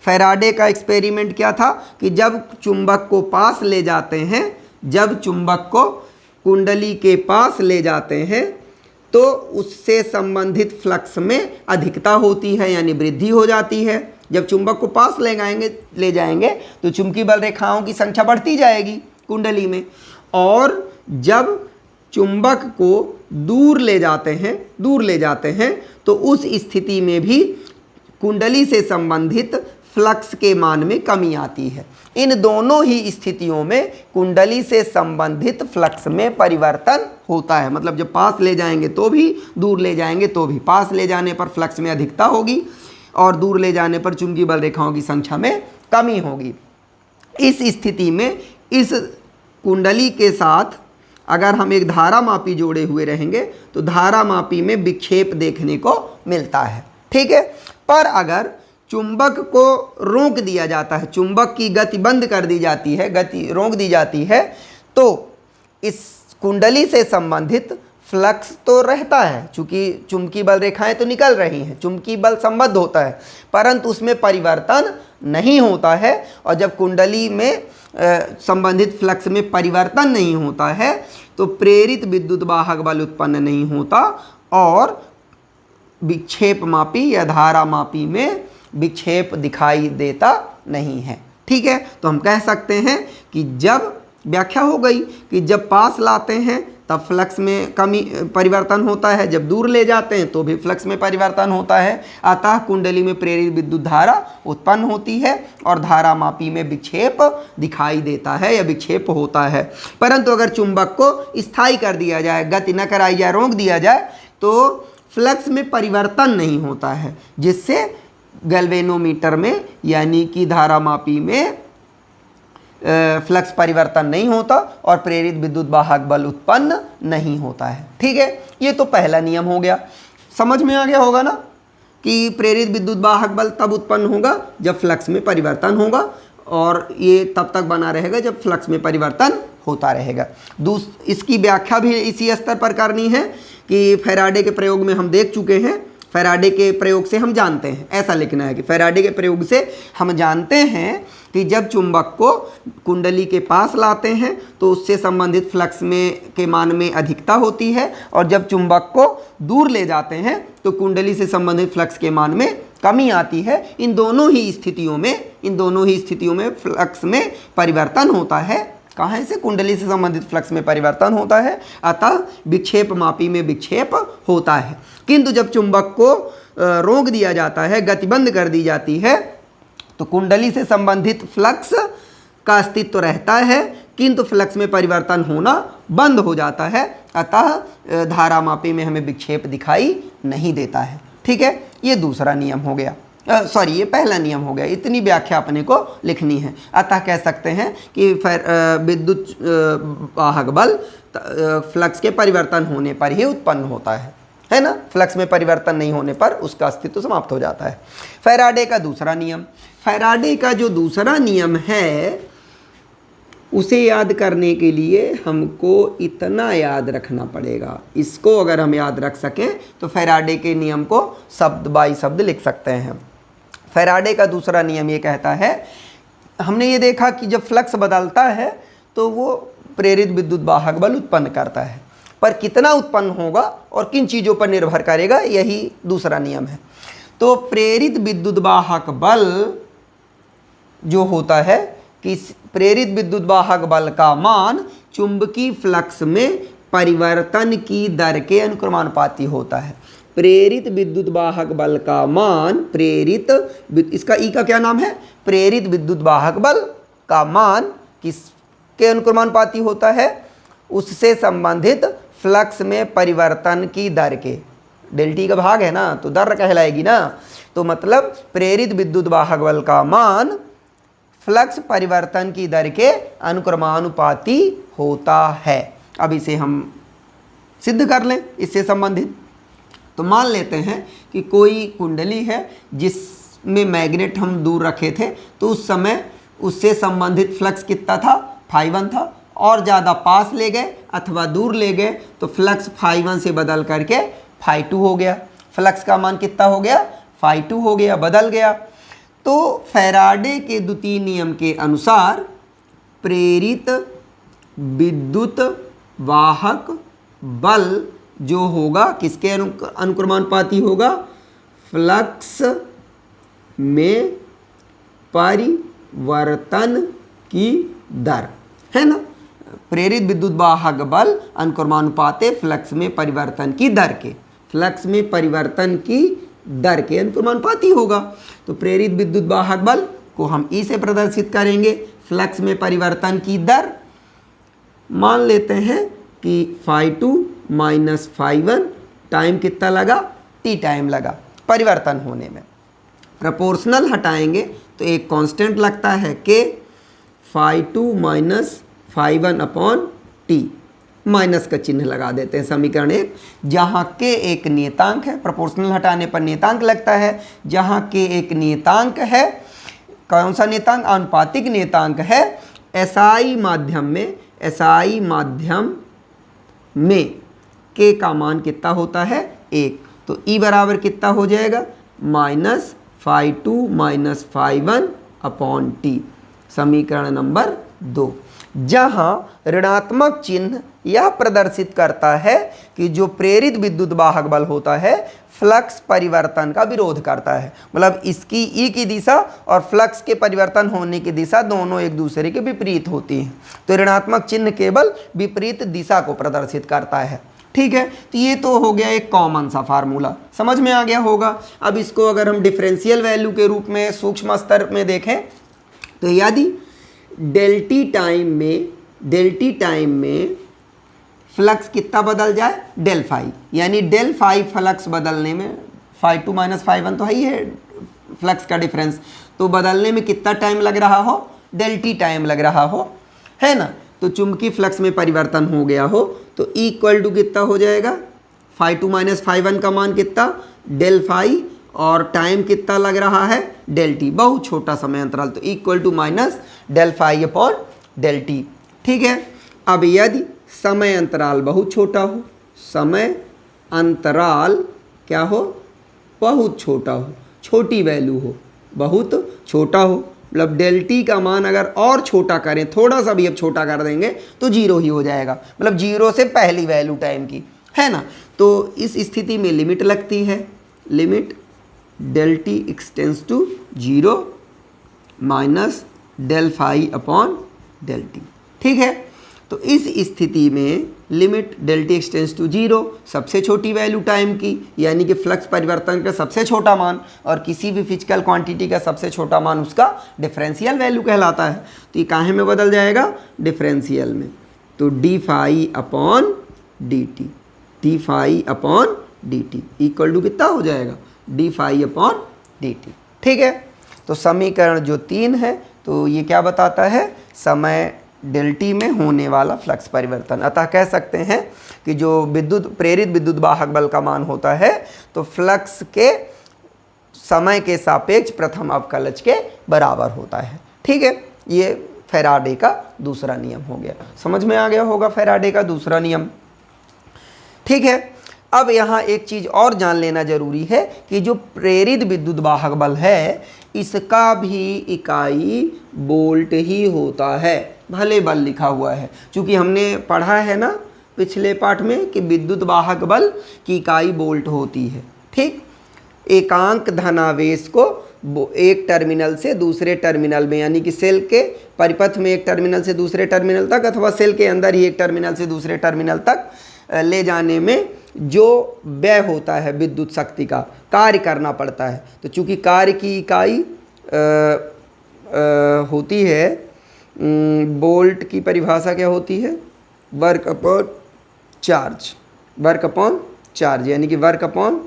फैराडे का एक्सपेरिमेंट क्या था कि जब चुंबक को पास ले जाते हैं, जब चुंबक को कुंडली के पास ले जाते हैं तो उससे संबंधित फ्लक्स में अधिकता होती है यानी वृद्धि हो जाती है। जब चुंबक को पास ले जाएंगे तो चुंबकीय बल रेखाओं की संख्या बढ़ती जाएगी कुंडली में, और जब चुंबक को दूर ले जाते हैं तो उस स्थिति में भी कुंडली से संबंधित फ्लक्स के मान में कमी आती है। इन दोनों ही स्थितियों में कुंडली से संबंधित फ्लक्स में परिवर्तन होता है। मतलब जब पास ले जाएंगे तो भी, दूर ले जाएंगे तो भी। पास ले जाने पर फ्लक्स में अधिकता होगी और दूर ले जाने पर चुंबकीय बल रेखाओं की संख्या में कमी होगी। इस स्थिति में इस कुंडली के साथ अगर हम एक धारा मापी जोड़े हुए रहेंगे तो धारा मापी में विक्षेप देखने को मिलता है। ठीक है, पर अगर चुंबक को रोक दिया जाता है, चुंबक की गति बंद कर दी जाती है, गति रोक दी जाती है, तो इस कुंडली से संबंधित फ्लक्स तो रहता है, चूंकि चुंबकीय बल रेखाएं तो निकल रही हैं, चुंबकीय बल संबद्ध होता है, परंतु उसमें परिवर्तन नहीं होता है। और जब कुंडली में संबंधित फ्लक्स में परिवर्तन नहीं होता है तो प्रेरित विद्युत वाहक बल उत्पन्न नहीं होता और विक्षेप मापी या धारा मापी में विक्षेप दिखाई देता नहीं है। ठीक है, तो हम कह सकते हैं कि जब व्याख्या हो गई कि जब पास लाते हैं तब फ्लक्स में कमी परिवर्तन होता है, जब दूर ले जाते हैं तो भी फ्लक्स में परिवर्तन होता है। अतः कुंडली में प्रेरित विद्युत धारा उत्पन्न होती है और धारा मापी में विक्षेप दिखाई देता है या विक्षेप होता है। परंतु अगर चुंबक को स्थायी कर दिया जाए, गति न कराई जाए, रोक दिया जाए, तो फ्लक्स में परिवर्तन नहीं होता है, जिससे गैल्वेनोमीटर में यानी कि धारा मापी में फ्लक्स परिवर्तन नहीं होता और प्रेरित विद्युत वाहक बल उत्पन्न नहीं होता है। ठीक है, ये तो पहला नियम हो गया। समझ में आ गया होगा ना कि प्रेरित विद्युत वाहक बल तब उत्पन्न होगा जब फ्लक्स में परिवर्तन होगा और ये तब तक बना रहेगा जब फ्लक्स में परिवर्तन होता रहेगा। इसकी व्याख्या भी इसी स्तर पर करनी है कि फैराडे के प्रयोग में हम देख चुके हैं, फैराडे के प्रयोग से हम जानते हैं, ऐसा लिखना है कि फैराडे के प्रयोग से हम जानते हैं कि जब चुंबक को कुंडली के पास लाते हैं तो उससे संबंधित फ्लक्स में के मान में अधिकता होती है और जब चुंबक को दूर ले जाते हैं तो कुंडली से संबंधित फ्लक्स के मान में कमी आती है। इन दोनों ही स्थितियों में फ्लक्स में परिवर्तन होता है। कहाँ से? कुंडली से संबंधित फ्लक्स में परिवर्तन होता है, अतः विक्षेप मापी में विक्षेप होता है। किंतु जब चुंबक को रोक दिया जाता है, गति बंद कर दी जाती है, तो कुंडली से संबंधित फ्लक्स का अस्तित्व रहता है किंतु फ्लक्स में परिवर्तन होना बंद हो जाता है, अतः धारा मापी में हमें विक्षेप दिखाई नहीं देता है। ठीक है, ये दूसरा नियम हो गया, ये पहला नियम हो गया। इतनी व्याख्या अपने को लिखनी है। अतः कह सकते हैं कि विद्युत वाहक बल फ्लक्स के परिवर्तन होने पर ही उत्पन्न होता है ना। फ्लक्स में परिवर्तन नहीं होने पर उसका अस्तित्व समाप्त हो जाता है। फैराडे का दूसरा नियम, फैराडे का जो दूसरा नियम है उसे याद करने के लिए हमको इतना याद रखना पड़ेगा। इसको अगर हम याद रख सकें तो फैराडे के नियम को शब्द बाई शब्द लिख सकते हैं। फैराडे का दूसरा नियम ये कहता है, हमने ये देखा कि जब फ्लक्स बदलता है तो वो प्रेरित विद्युत वाहक बल उत्पन्न करता है, पर कितना उत्पन्न होगा और किन चीज़ों पर निर्भर करेगा, यही दूसरा नियम है। तो प्रेरित विद्युत वाहक बल जो होता है कि प्रेरित विद्युत वाहक बल का मान चुंबकीय फ्लक्स में परिवर्तन की दर के अनुक्रमानुपाती होता है। प्रेरित विद्युत वाहक बल का मान इसका ई का क्या नाम है, प्रेरित विद्युत वाहक बल का मान किसके अनुक्रमानुपाती होता है, उससे संबंधित फ्लक्स में परिवर्तन की दर के। डेल टी का भाग है ना, तो दर कहलाएगी ना। तो मतलब प्रेरित विद्युत वाहक बल का मान फ्लक्स परिवर्तन की दर के अनुक्रमानुपाती होता है। अब इसे हम सिद्ध कर लें इससे संबंधित। तो मान लेते हैं कि कोई कुंडली है जिसमें मैग्नेट हम दूर रखे थे, तो उस समय उससे संबंधित फ्लक्स कितना था, φ1 था, और ज़्यादा पास ले गए अथवा दूर ले गए तो फ्लक्स φ1 से बदल करके φ2 हो गया। फ्लक्स का मान कितना हो गया, φ2 हो गया, बदल गया। तो फैराडे के द्वितीय नियम के अनुसार प्रेरित विद्युत वाहक बल जो होगा किसके अनुक्रमानुपाती होगा, फ्लक्स में परिवर्तन की दर, है ना। प्रेरित विद्युत वाहक बल अनुक्रमानुपाते फ्लक्स में परिवर्तन की दर के, फ्लक्स में परिवर्तन की दर के अनुक्रमानुपाती होगा। तो प्रेरित विद्युत वाहक बल को हम ई से प्रदर्शित करेंगे, फ्लक्स में परिवर्तन की दर। मान लेते हैं कि φ2 माइनस φ1 टाइम कितना लगा, t टाइम लगा परिवर्तन होने में। प्रोपोर्शनल हटाएंगे तो एक कांस्टेंट लगता है k, φ2 minus φ1 upon t, minus का चिन्ह लगा देते हैं समीकरण 1, जहाँ k एक नियतांक है, प्रोपोर्शनल हटाने पर नियतांक लगता है, जहाँ k एक नियतांक है। कौन सा नियतांक, आनुपातिक नियतांक है। SI माध्यम में k का मान कितना होता है, 1। तो E बराबर कितना हो जाएगा, माइनस φ2 माइनस φ1 अपॉन t, समीकरण नंबर 2, जहाँ ऋणात्मक चिन्ह यह प्रदर्शित करता है कि जो प्रेरित विद्युत वाहक बल होता है फ्लक्स परिवर्तन का विरोध करता है। मतलब इसकी ई की दिशा और फ्लक्स के परिवर्तन होने की दिशा दोनों एक दूसरे के विपरीत होती हैं। तो ऋणात्मक चिन्ह केवल विपरीत दिशा को प्रदर्शित करता है। ठीक है, तो ये तो हो गया एक कॉमन सा फार्मूला, समझ में आ गया होगा। अब इसको अगर हम डिफरेंशियल वैल्यू के रूप में सूक्ष्म स्तर में देखें तो यदि डेल टी टाइम में फ्लक्स कितना बदल जाए, डेल फाई, यानी डेल फाई फ्लक्स बदलने में, φ2 माइनस φ1 तो है ही है फ्लक्स का डिफरेंस, तो बदलने में कितना टाइम लग रहा हो, डेल टी टाइम लग रहा हो, है ना। तो चुंबकीय फ्लक्स में परिवर्तन हो गया हो तो E इक्वल टू कितना हो जाएगा, φ2 माइनस φ1 का मान कितना, डेल फाई, और टाइम कितना लग रहा है, डेल टी, बहुत छोटा समय अंतराल, तो equal to minus del phi upon del T. ठीक है, अब यदि समय अंतराल बहुत छोटा हो, समय अंतराल क्या हो, बहुत छोटा हो, छोटी वैल्यू हो, बहुत छोटा हो, मतलब डेल टी का मान अगर और छोटा करें, थोड़ा सा भी अब छोटा कर देंगे तो जीरो ही हो जाएगा, मतलब जीरो से पहली वैल्यू टाइम की, है ना। तो इस स्थिति में लिमिट लगती है, limit del T extends to 0 minus del phi upon del T. ठीक है, तो इस स्थिति में limit del T extends to 0, सबसे छोटी वैल्यू टाइम की, यानी कि फ्लक्स परिवर्तन का सबसे छोटा मान, और किसी भी फिजिकल क्वांटिटी का सबसे छोटा मान उसका डिफरेंशियल वैल्यू कहलाता है। तो ये काहे में बदल जाएगा, डिफरेंशियल में। तो D phi upon D T, D phi upon D T equal to कितना हो जाएगा, D phi upon D T. ठीक है, तो समीकरण जो 3 है तो ये क्या बताता है, समय डेल टी में होने वाला फ्लक्स परिवर्तन। अतः कह सकते हैं कि जो प्रेरित विद्युत वाहक बल का मान होता है तो फ्लक्स के समय के सापेक्ष प्रथम अवकलज के बराबर होता है। ठीक है, ये फैराडे का दूसरा नियम हो गया, समझ में आ गया होगा फैराडे का दूसरा नियम। ठीक है, अब यहाँ एक चीज़ और जान लेना जरूरी है कि जो प्रेरित विद्युत वाहक बल है इसका भी इकाई वोल्ट ही होता है, भले बल लिखा हुआ है, क्योंकि हमने पढ़ा है ना पिछले पाठ में कि विद्युत वाहक बल की इकाई वोल्ट होती है। ठीक, एकांक धनावेश को एक टर्मिनल से दूसरे टर्मिनल में, यानी कि सेल के परिपथ में एक टर्मिनल से दूसरे टर्मिनल तक अथवा सेल के अंदर ही एक टर्मिनल से दूसरे टर्मिनल तक ले जाने में जो व्यय होता है विद्युत शक्ति का, कार्य करना पड़ता है। तो चूंकि कार्य की इकाई होती है, वोल्ट की परिभाषा क्या होती है, work upon charge, work upon charge, यानी कि वर्क अपॉन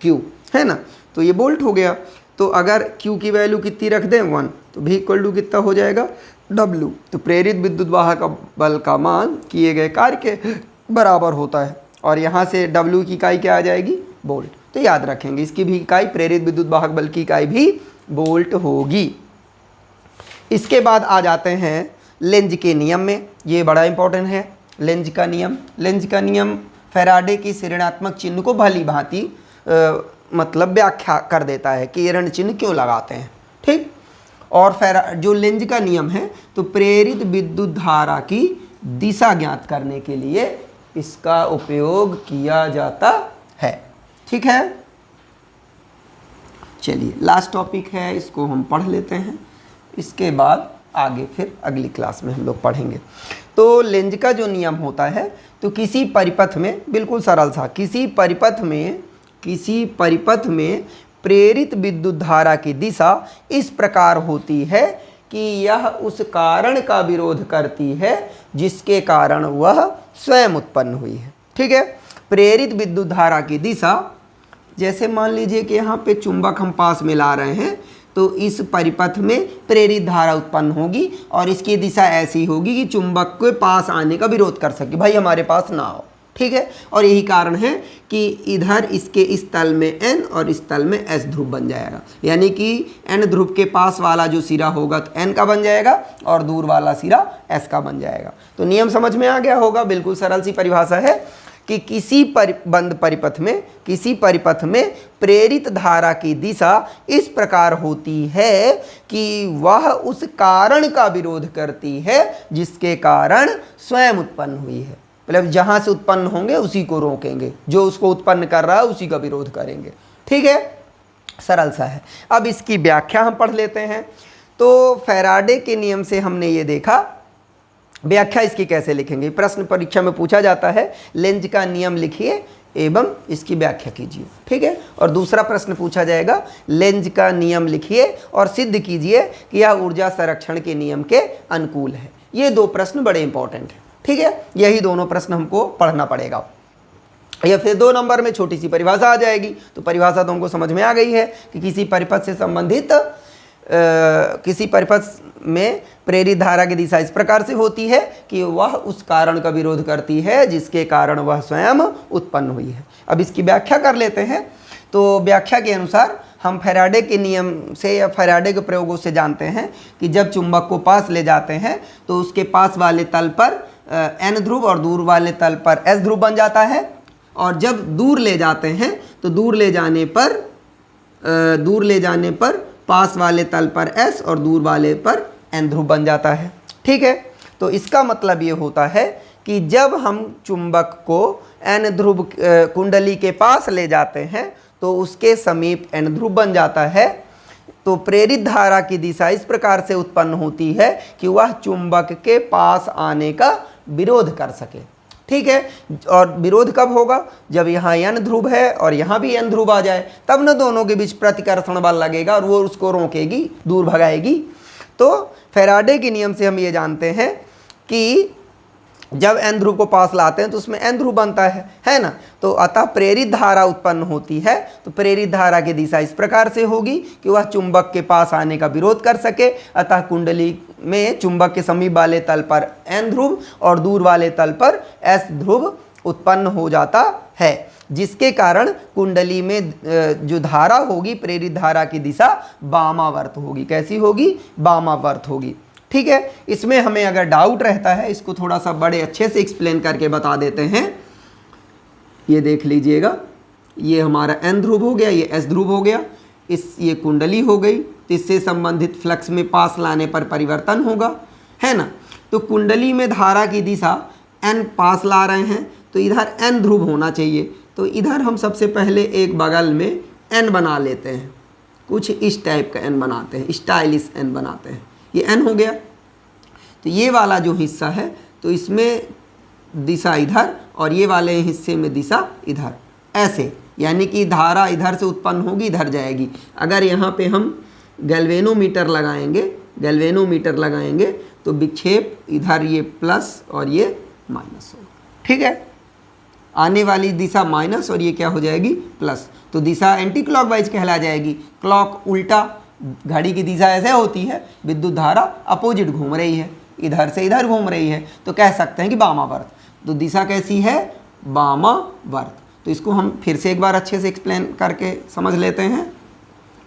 क्यू, है ना। तो ये वोल्ट हो गया। तो अगर Q की वैल्यू कितनी रख दें 1, तो V इक्वल टू कितना हो जाएगा W। तो प्रेरित विद्युत वाहक बल का मान किए गए कार्य के बराबर होता है, और यहाँ से W की इकाई क्या आ जाएगी, वोल्ट। तो याद रखेंगे इसकी भी इकाई, प्रेरित विद्युत वाहक बल की इकाई भी वोल्ट होगी। इसके बाद आ जाते हैं लेंज के नियम में। ये बड़ा इंपॉर्टेंट है, लेंज का नियम। लेंज का नियम फैराडे की ऋणात्मक चिन्ह को भली भांति मतलब व्याख्या कर देता है कि ये ऋण चिन्ह क्यों लगाते हैं। ठीक, और जो लेंज का नियम है, तो प्रेरित विद्युत धारा की दिशा ज्ञात करने के लिए इसका उपयोग किया जाता है। ठीक है, चलिए लास्ट टॉपिक है, इसको हम पढ़ लेते हैं, इसके बाद आगे फिर अगली क्लास में हम लोग पढ़ेंगे। तो लेंज का जो नियम होता है, तो किसी परिपथ में, बिल्कुल सरल सा, किसी परिपथ में प्रेरित विद्युत धारा की दिशा इस प्रकार होती है कि यह उस कारण का विरोध करती है जिसके कारण वह स्वयं उत्पन्न हुई है। ठीक है, प्रेरित विद्युत धारा की दिशा, जैसे मान लीजिए कि यहाँ पे चुंबक हम पास में ला रहे हैं, तो इस परिपथ में प्रेरित धारा उत्पन्न होगी और इसकी दिशा ऐसी होगी कि चुंबक के पास आने का विरोध कर सके, भाई हमारे पास ना आओ। ठीक है, और यही कारण है कि इधर इसके इस तल में N और इस तल में S ध्रुव बन जाएगा, यानी कि N ध्रुव के पास वाला जो सिरा होगा तो N का बन जाएगा और दूर वाला सिरा S का बन जाएगा। तो नियम समझ में आ गया होगा, बिल्कुल सरल सी परिभाषा है कि किसी बंद परिपथ में प्रेरित धारा की दिशा इस प्रकार होती है कि वह उस कारण का विरोध करती है जिसके कारण स्वयं उत्पन्न हुई है। मतलब जहाँ से उत्पन्न होंगे उसी को रोकेंगे, जो उसको उत्पन्न कर रहा है उसी का विरोध करेंगे। ठीक है, सरल सा है। अब इसकी व्याख्या हम पढ़ लेते हैं। तो फैराडे के नियम से हमने ये देखा, व्याख्या इसकी कैसे लिखेंगे। प्रश्न परीक्षा में पूछा जाता है, लेंज का नियम लिखिए एवं इसकी व्याख्या कीजिए। ठीक है, और दूसरा प्रश्न पूछा जाएगा, लेंज का नियम लिखिए और सिद्ध कीजिए कि यह ऊर्जा संरक्षण के नियम के अनुकूल है। ये दो प्रश्न बड़े इंपॉर्टेंट हैं। ठीक है, यही दोनों प्रश्न हमको पढ़ना पड़ेगा। या फिर 2 नंबर में छोटी सी परिभाषा आ जाएगी। तो परिभाषा तो हमको समझ में आ गई है कि किसी परिपथ से संबंधित किसी परिपथ में प्रेरित धारा की दिशा इस प्रकार से होती है कि वह उस कारण का विरोध करती है जिसके कारण वह स्वयं उत्पन्न हुई है। अब इसकी व्याख्या कर लेते हैं। तो व्याख्या के अनुसार हम फैराडे के नियम से या फैराडे के प्रयोगों से जानते हैं कि जब चुंबक को पास ले जाते हैं तो उसके पास वाले तल पर N ध्रुव और दूर वाले तल पर S ध्रुव बन जाता है, और जब दूर ले जाते हैं तो दूर ले जाने पर पास वाले तल पर S और दूर वाले पर N ध्रुव बन जाता है। ठीक है, तो इसका मतलब ये होता है कि जब हम चुंबक को N ध्रुव कुंडली के पास ले जाते हैं तो उसके समीप N ध्रुव बन जाता है। तो प्रेरित धारा की दिशा इस प्रकार से उत्पन्न होती है कि वह चुंबक के पास आने का विरोध कर सके। ठीक है, और विरोध कब होगा, जब यहाँ N ध्रुव है और यहाँ भी N ध्रुव आ जाए, तब न दोनों के बीच प्रतिकर्षण बल लगेगा और वो उसको रोकेगी, दूर भगाएगी। तो फैराडे के नियम से हम ये जानते हैं कि जब N ध्रुव को पास लाते हैं तो उसमें N ध्रुव बनता है ना। तो अतः प्रेरित धारा उत्पन्न होती है, तो प्रेरित धारा की दिशा इस प्रकार से होगी कि वह चुंबक के पास आने का विरोध कर सके। अतः कुंडली में चुंबक के समीप वाले तल पर N ध्रुव और दूर वाले तल पर S ध्रुव उत्पन्न हो जाता है, जिसके कारण कुंडली में जो धारा होगी, प्रेरित धारा की दिशा वामावर्त होगी। कैसी होगी, वामावर्त होगी। ठीक है, इसमें हमें अगर डाउट रहता है, इसको थोड़ा सा बड़े अच्छे से एक्सप्लेन करके बता देते हैं। ये देख लीजिएगा, ये हमारा N ध्रुव हो गया, ये S ध्रुव हो गया, ये कुंडली हो गई। तो इससे संबंधित फ्लक्स में पास लाने पर परिवर्तन होगा, है ना। तो कुंडली में धारा की दिशा n पास ला रहे हैं तो इधर n ध्रुव होना चाहिए। तो इधर हम सबसे पहले एक बगल में n बना लेते हैं, कुछ इस टाइप का n बनाते हैं, स्टाइलिश n बनाते हैं। ये n हो गया। तो ये वाला जो हिस्सा है तो इसमें दिशा इधर और ये वाले हिस्से में दिशा इधर, ऐसे, यानी कि धारा इधर से उत्पन्न होगी इधर जाएगी। अगर यहाँ पे हम गैल्वेनोमीटर लगाएंगे तो विक्षेप इधर ये प्लस और ये माइनस होगा, ठीक है। आने वाली दिशा माइनस और ये क्या हो जाएगी प्लस, तो दिशा एंटी क्लॉकवाइज कहला जाएगी। क्लॉक उल्टा, घड़ी की दिशा ऐसे होती है, विद्युत धारा अपोजिट घूम रही है, इधर से इधर घूम रही है, तो कह सकते हैं कि वामावर्त। तो दिशा कैसी है, वामावर्त। तो इसको हम फिर से एक बार अच्छे से एक्सप्लेन करके समझ लेते हैं।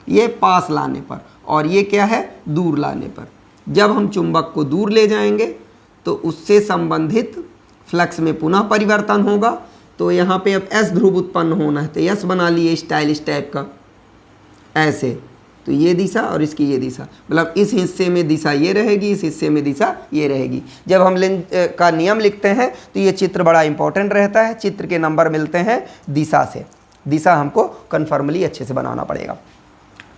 ये पास लाने पर और ये क्या है, दूर लाने पर। जब हम चुंबक को दूर ले जाएंगे तो उससे संबंधित फ्लक्स में पुनः परिवर्तन होगा। तो यहाँ पे अब एस ध्रुव उत्पन्न होना है, तो एस बना लिए स्टाइलिश टाइप का, ऐसे। तो ये दिशा और इसकी ये दिशा, मतलब इस हिस्से में दिशा ये रहेगी, इस हिस्से में दिशा ये रहेगी। जब हम लेंज का नियम लिखते हैं तो ये चित्र बड़ा इंपॉर्टेंट रहता है। चित्र के नंबर मिलते हैं दिशा से, दिशा हमको कन्फर्मली अच्छे से बनाना पड़ेगा,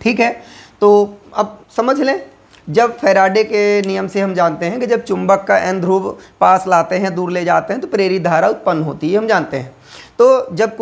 ठीक है। तो अब समझ लें, जब फैराडे के नियम से हम जानते हैं कि जब चुंबक का n ध्रुव पास लाते हैं, दूर ले जाते हैं, तो प्रेरित धारा उत्पन्न होती है, हम जानते हैं। तो जब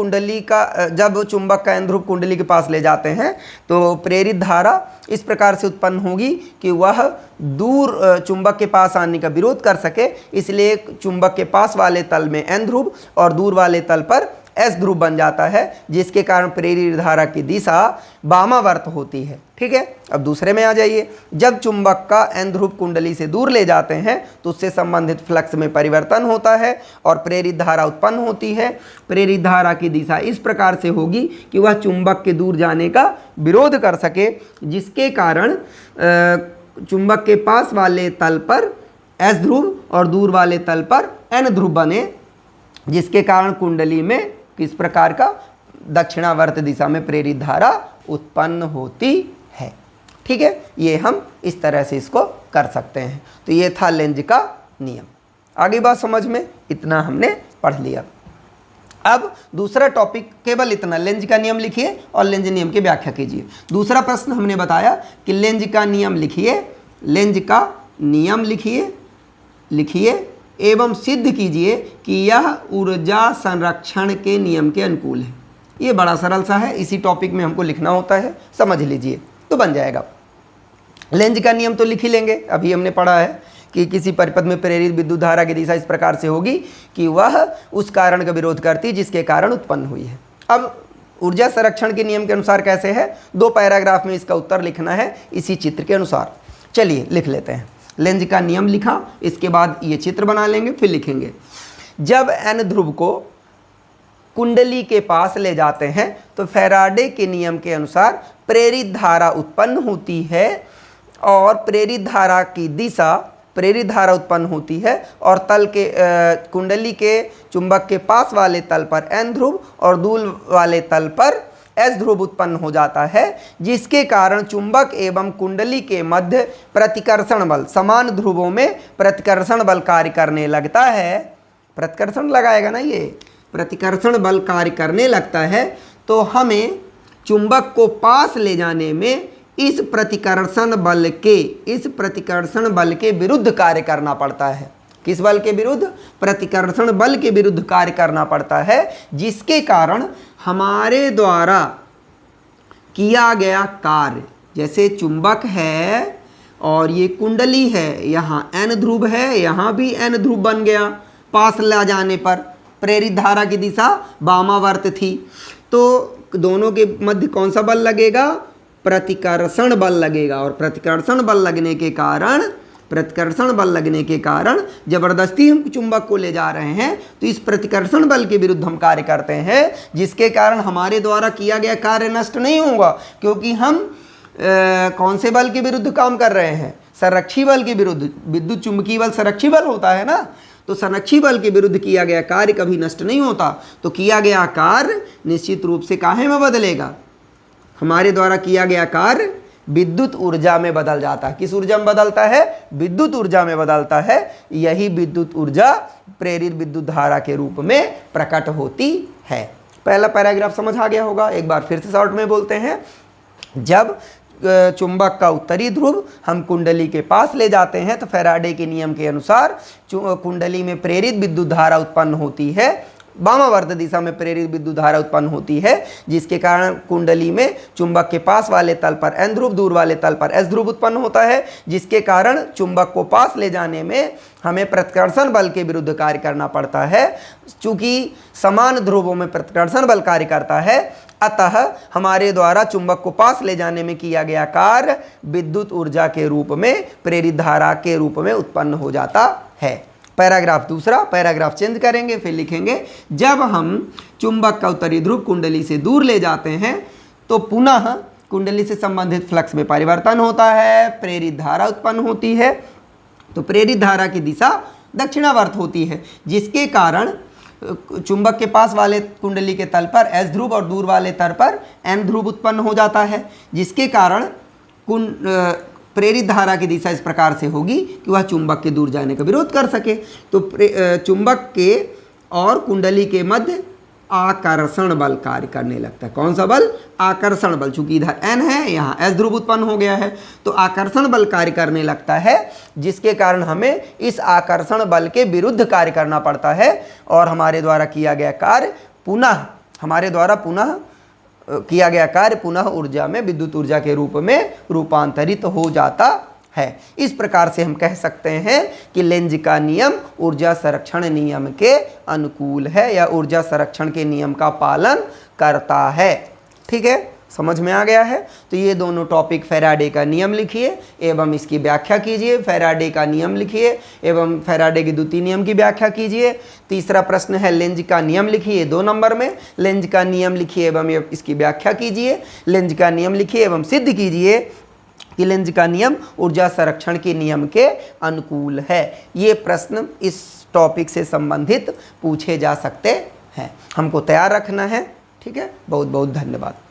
चुंबक का n ध्रुव कुंडली के पास ले जाते हैं तो प्रेरित धारा इस प्रकार से उत्पन्न होगी कि वह दूर चुंबक के पास आने का विरोध कर सके, इसलिए चुंबक के पास वाले तल में n ध्रुव और दूर वाले तल पर s ध्रुव बन जाता है, जिसके कारण प्रेरित धारा की दिशा वामावर्त होती है, ठीक है। अब दूसरे में आ जाइए। जब चुंबक का n ध्रुव कुंडली से दूर ले जाते हैं तो उससे संबंधित फ्लक्स में परिवर्तन होता है और प्रेरित धारा उत्पन्न होती है। प्रेरित धारा की दिशा इस प्रकार से होगी कि वह चुंबक के दूर जाने का विरोध कर सके, जिसके कारण चुंबक के पास वाले तल पर s ध्रुव और दूर वाले तल पर n ध्रुव बने, जिसके कारण कुंडली में किस प्रकार का दक्षिणावर्त दिशा में प्रेरित धारा उत्पन्न होती है, ठीक है। ये हम इस तरह से इसको कर सकते हैं। तो ये था लेंज का नियम। आगे बात समझ में, इतना हमने पढ़ लिया। अब दूसरा टॉपिक केवल इतना, लेंज का नियम लिखिए और लेंज नियम की व्याख्या कीजिए। दूसरा प्रश्न हमने बताया कि लेंज का नियम लिखिए, लेंज का नियम लिखिए एवं सिद्ध कीजिए कि यह ऊर्जा संरक्षण के नियम के अनुकूल है। ये बड़ा सरल सा है, इसी टॉपिक में हमको लिखना होता है, समझ लीजिए तो बन जाएगा। लेंज का नियम तो लिख ही लेंगे, अभी हमने पढ़ा है कि किसी परिपथ में प्रेरित विद्युत धारा की दिशा इस प्रकार से होगी कि वह उस कारण का विरोध करती जिसके कारण उत्पन्न हुई है। अब ऊर्जा संरक्षण के नियम के अनुसार कैसे है, 2 पैराग्राफ में इसका उत्तर लिखना है इसी चित्र के अनुसार। चलिए लिख लेते हैं। लेंज का नियम लिखा, इसके बाद ये चित्र बना लेंगे, फिर लिखेंगे। जब n ध्रुव को कुंडली के पास ले जाते हैं तो फैराडे के नियम के अनुसार प्रेरित धारा उत्पन्न होती है और प्रेरित धारा उत्पन्न होती है और तल के कुंडली के चुंबक के पास वाले तल पर n ध्रुव और दूर वाले तल पर s ध्रुव उत्पन्न हो जाता है, जिसके कारण चुंबक एवं कुंडली के मध्य प्रतिकर्षण बल, समान ध्रुवों में प्रतिकर्षण बल कार्य करने लगता है। प्रतिकर्षण लगाएगा ना, ये प्रतिकर्षण बल कार्य करने लगता है। तो हमें चुंबक को पास ले जाने में इस प्रतिकर्षण बल के विरुद्ध कार्य करना पड़ता है। किस बल के विरुद्ध, प्रतिकर्षण बल के विरुद्ध कार्य करना पड़ता है, जिसके कारण हमारे द्वारा किया गया कार्य, जैसे चुंबक है और ये कुंडली है, यहाँ n ध्रुव है, यहाँ भी n ध्रुव बन गया। पास ला जाने पर प्रेरित धारा की दिशा वामावर्त थी, तो दोनों के मध्य कौन सा बल लगेगा, प्रतिकर्षण बल लगेगा। और प्रतिकर्षण बल लगने के कारण जबरदस्ती हम चुंबक को ले जा रहे हैं, तो इस प्रतिकर्षण बल के विरुद्ध हम कार्य करते हैं, जिसके कारण हमारे द्वारा किया गया कार्य नष्ट नहीं होगा, क्योंकि हम कौन से बल के विरुद्ध काम कर रहे हैं, संरक्षी बल के विरुद्ध। विद्युत चुंबकीय बल संरक्षी बल होता है ना, तो संरक्षी बल के विरुद्ध किया गया कार्य कभी नष्ट नहीं होता। तो किया गया कार्य निश्चित रूप से काहे में बदलेगा, हमारे द्वारा किया गया कार्य विद्युत ऊर्जा में बदल जाता है। किस ऊर्जा में बदलता है? विद्युत ऊर्जा में बदलता है। यही विद्युत ऊर्जा प्रेरित विद्युत धारा के रूप में प्रकट होती है। पहला पैराग्राफ समझ आ गया होगा, एक बार फिर से शॉर्ट में बोलते हैं। जब चुंबक का उत्तरी ध्रुव हम कुंडली के पास ले जाते हैं तो फैराडे के नियम के अनुसार कुंडली में प्रेरित विद्युत धारा उत्पन्न होती है, वामावर्त दिशा में प्रेरित विद्युत धारा उत्पन्न होती है, जिसके कारण कुंडली में चुंबक के पास वाले तल पर एन ध्रुव, दूर वाले तल पर एस ध्रुव उत्पन्न होता है, जिसके कारण चुंबक को पास ले जाने में हमें प्रतिकर्षण बल के विरुद्ध कार्य करना पड़ता है। चूंकि समान ध्रुवों में प्रतिकर्षण बल कार्य करता है, अतः हमारे द्वारा चुंबक को पास ले जाने में किया गया कार्य विद्युत ऊर्जा के रूप में, प्रेरित धारा के रूप में उत्पन्न हो जाता है। पैराग्राफ दूसरा, पैराग्राफ चेंज करेंगे, फिर लिखेंगे जब हम चुंबक का उत्तरी ध्रुव कुंडली से दूर ले जाते हैं तो पुनः कुंडली से संबंधित फ्लक्स में परिवर्तन होता है, प्रेरित धारा उत्पन्न होती है। तो प्रेरित धारा की दिशा दक्षिणावर्त होती है, जिसके कारण चुंबक के पास वाले कुंडली के तल पर एस ध्रुव और दूर वाले तल पर एन ध्रुव उत्पन्न हो जाता है, जिसके कारण प्रेरित धारा की दिशा इस प्रकार से होगी कि वह चुंबक के दूर जाने का विरोध कर सके। तो चुंबक के और कुंडली के मध्य आकर्षण बल कार्य करने लगता है। कौन सा बल? आकर्षण बल। चूंकि इधर एन है, यहाँ एस ध्रुव उत्पन्न हो गया है, तो आकर्षण बल कार्य करने लगता है, जिसके कारण हमें इस आकर्षण बल के विरुद्ध कार्य करना पड़ता है और हमारे द्वारा किया गया कार्य पुनः ऊर्जा में, विद्युत ऊर्जा के रूप में रूपांतरित हो जाता है। इस प्रकार से हम कह सकते हैं कि लेंज का नियम ऊर्जा संरक्षण नियम के अनुकूल है या ऊर्जा संरक्षण के नियम का पालन करता है। ठीक है, समझ में आ गया है? तो ये दोनों टॉपिक, फैराडे का नियम लिखिए एवं इसकी व्याख्या कीजिए, फैराडे का नियम लिखिए एवं फैराडे के द्वितीय नियम की व्याख्या कीजिए। तीसरा प्रश्न है लेंज का नियम लिखिए, 2 नंबर में लेंज का नियम लिखिए एवं इसकी व्याख्या कीजिए। लेंज का नियम लिखिए एवं सिद्ध कीजिए कि लेंज का नियम ऊर्जा संरक्षण के नियम के अनुकूल है। ये प्रश्न इस टॉपिक से संबंधित पूछे जा सकते हैं, हमको तैयार रखना है। ठीक है, बहुत बहुत धन्यवाद।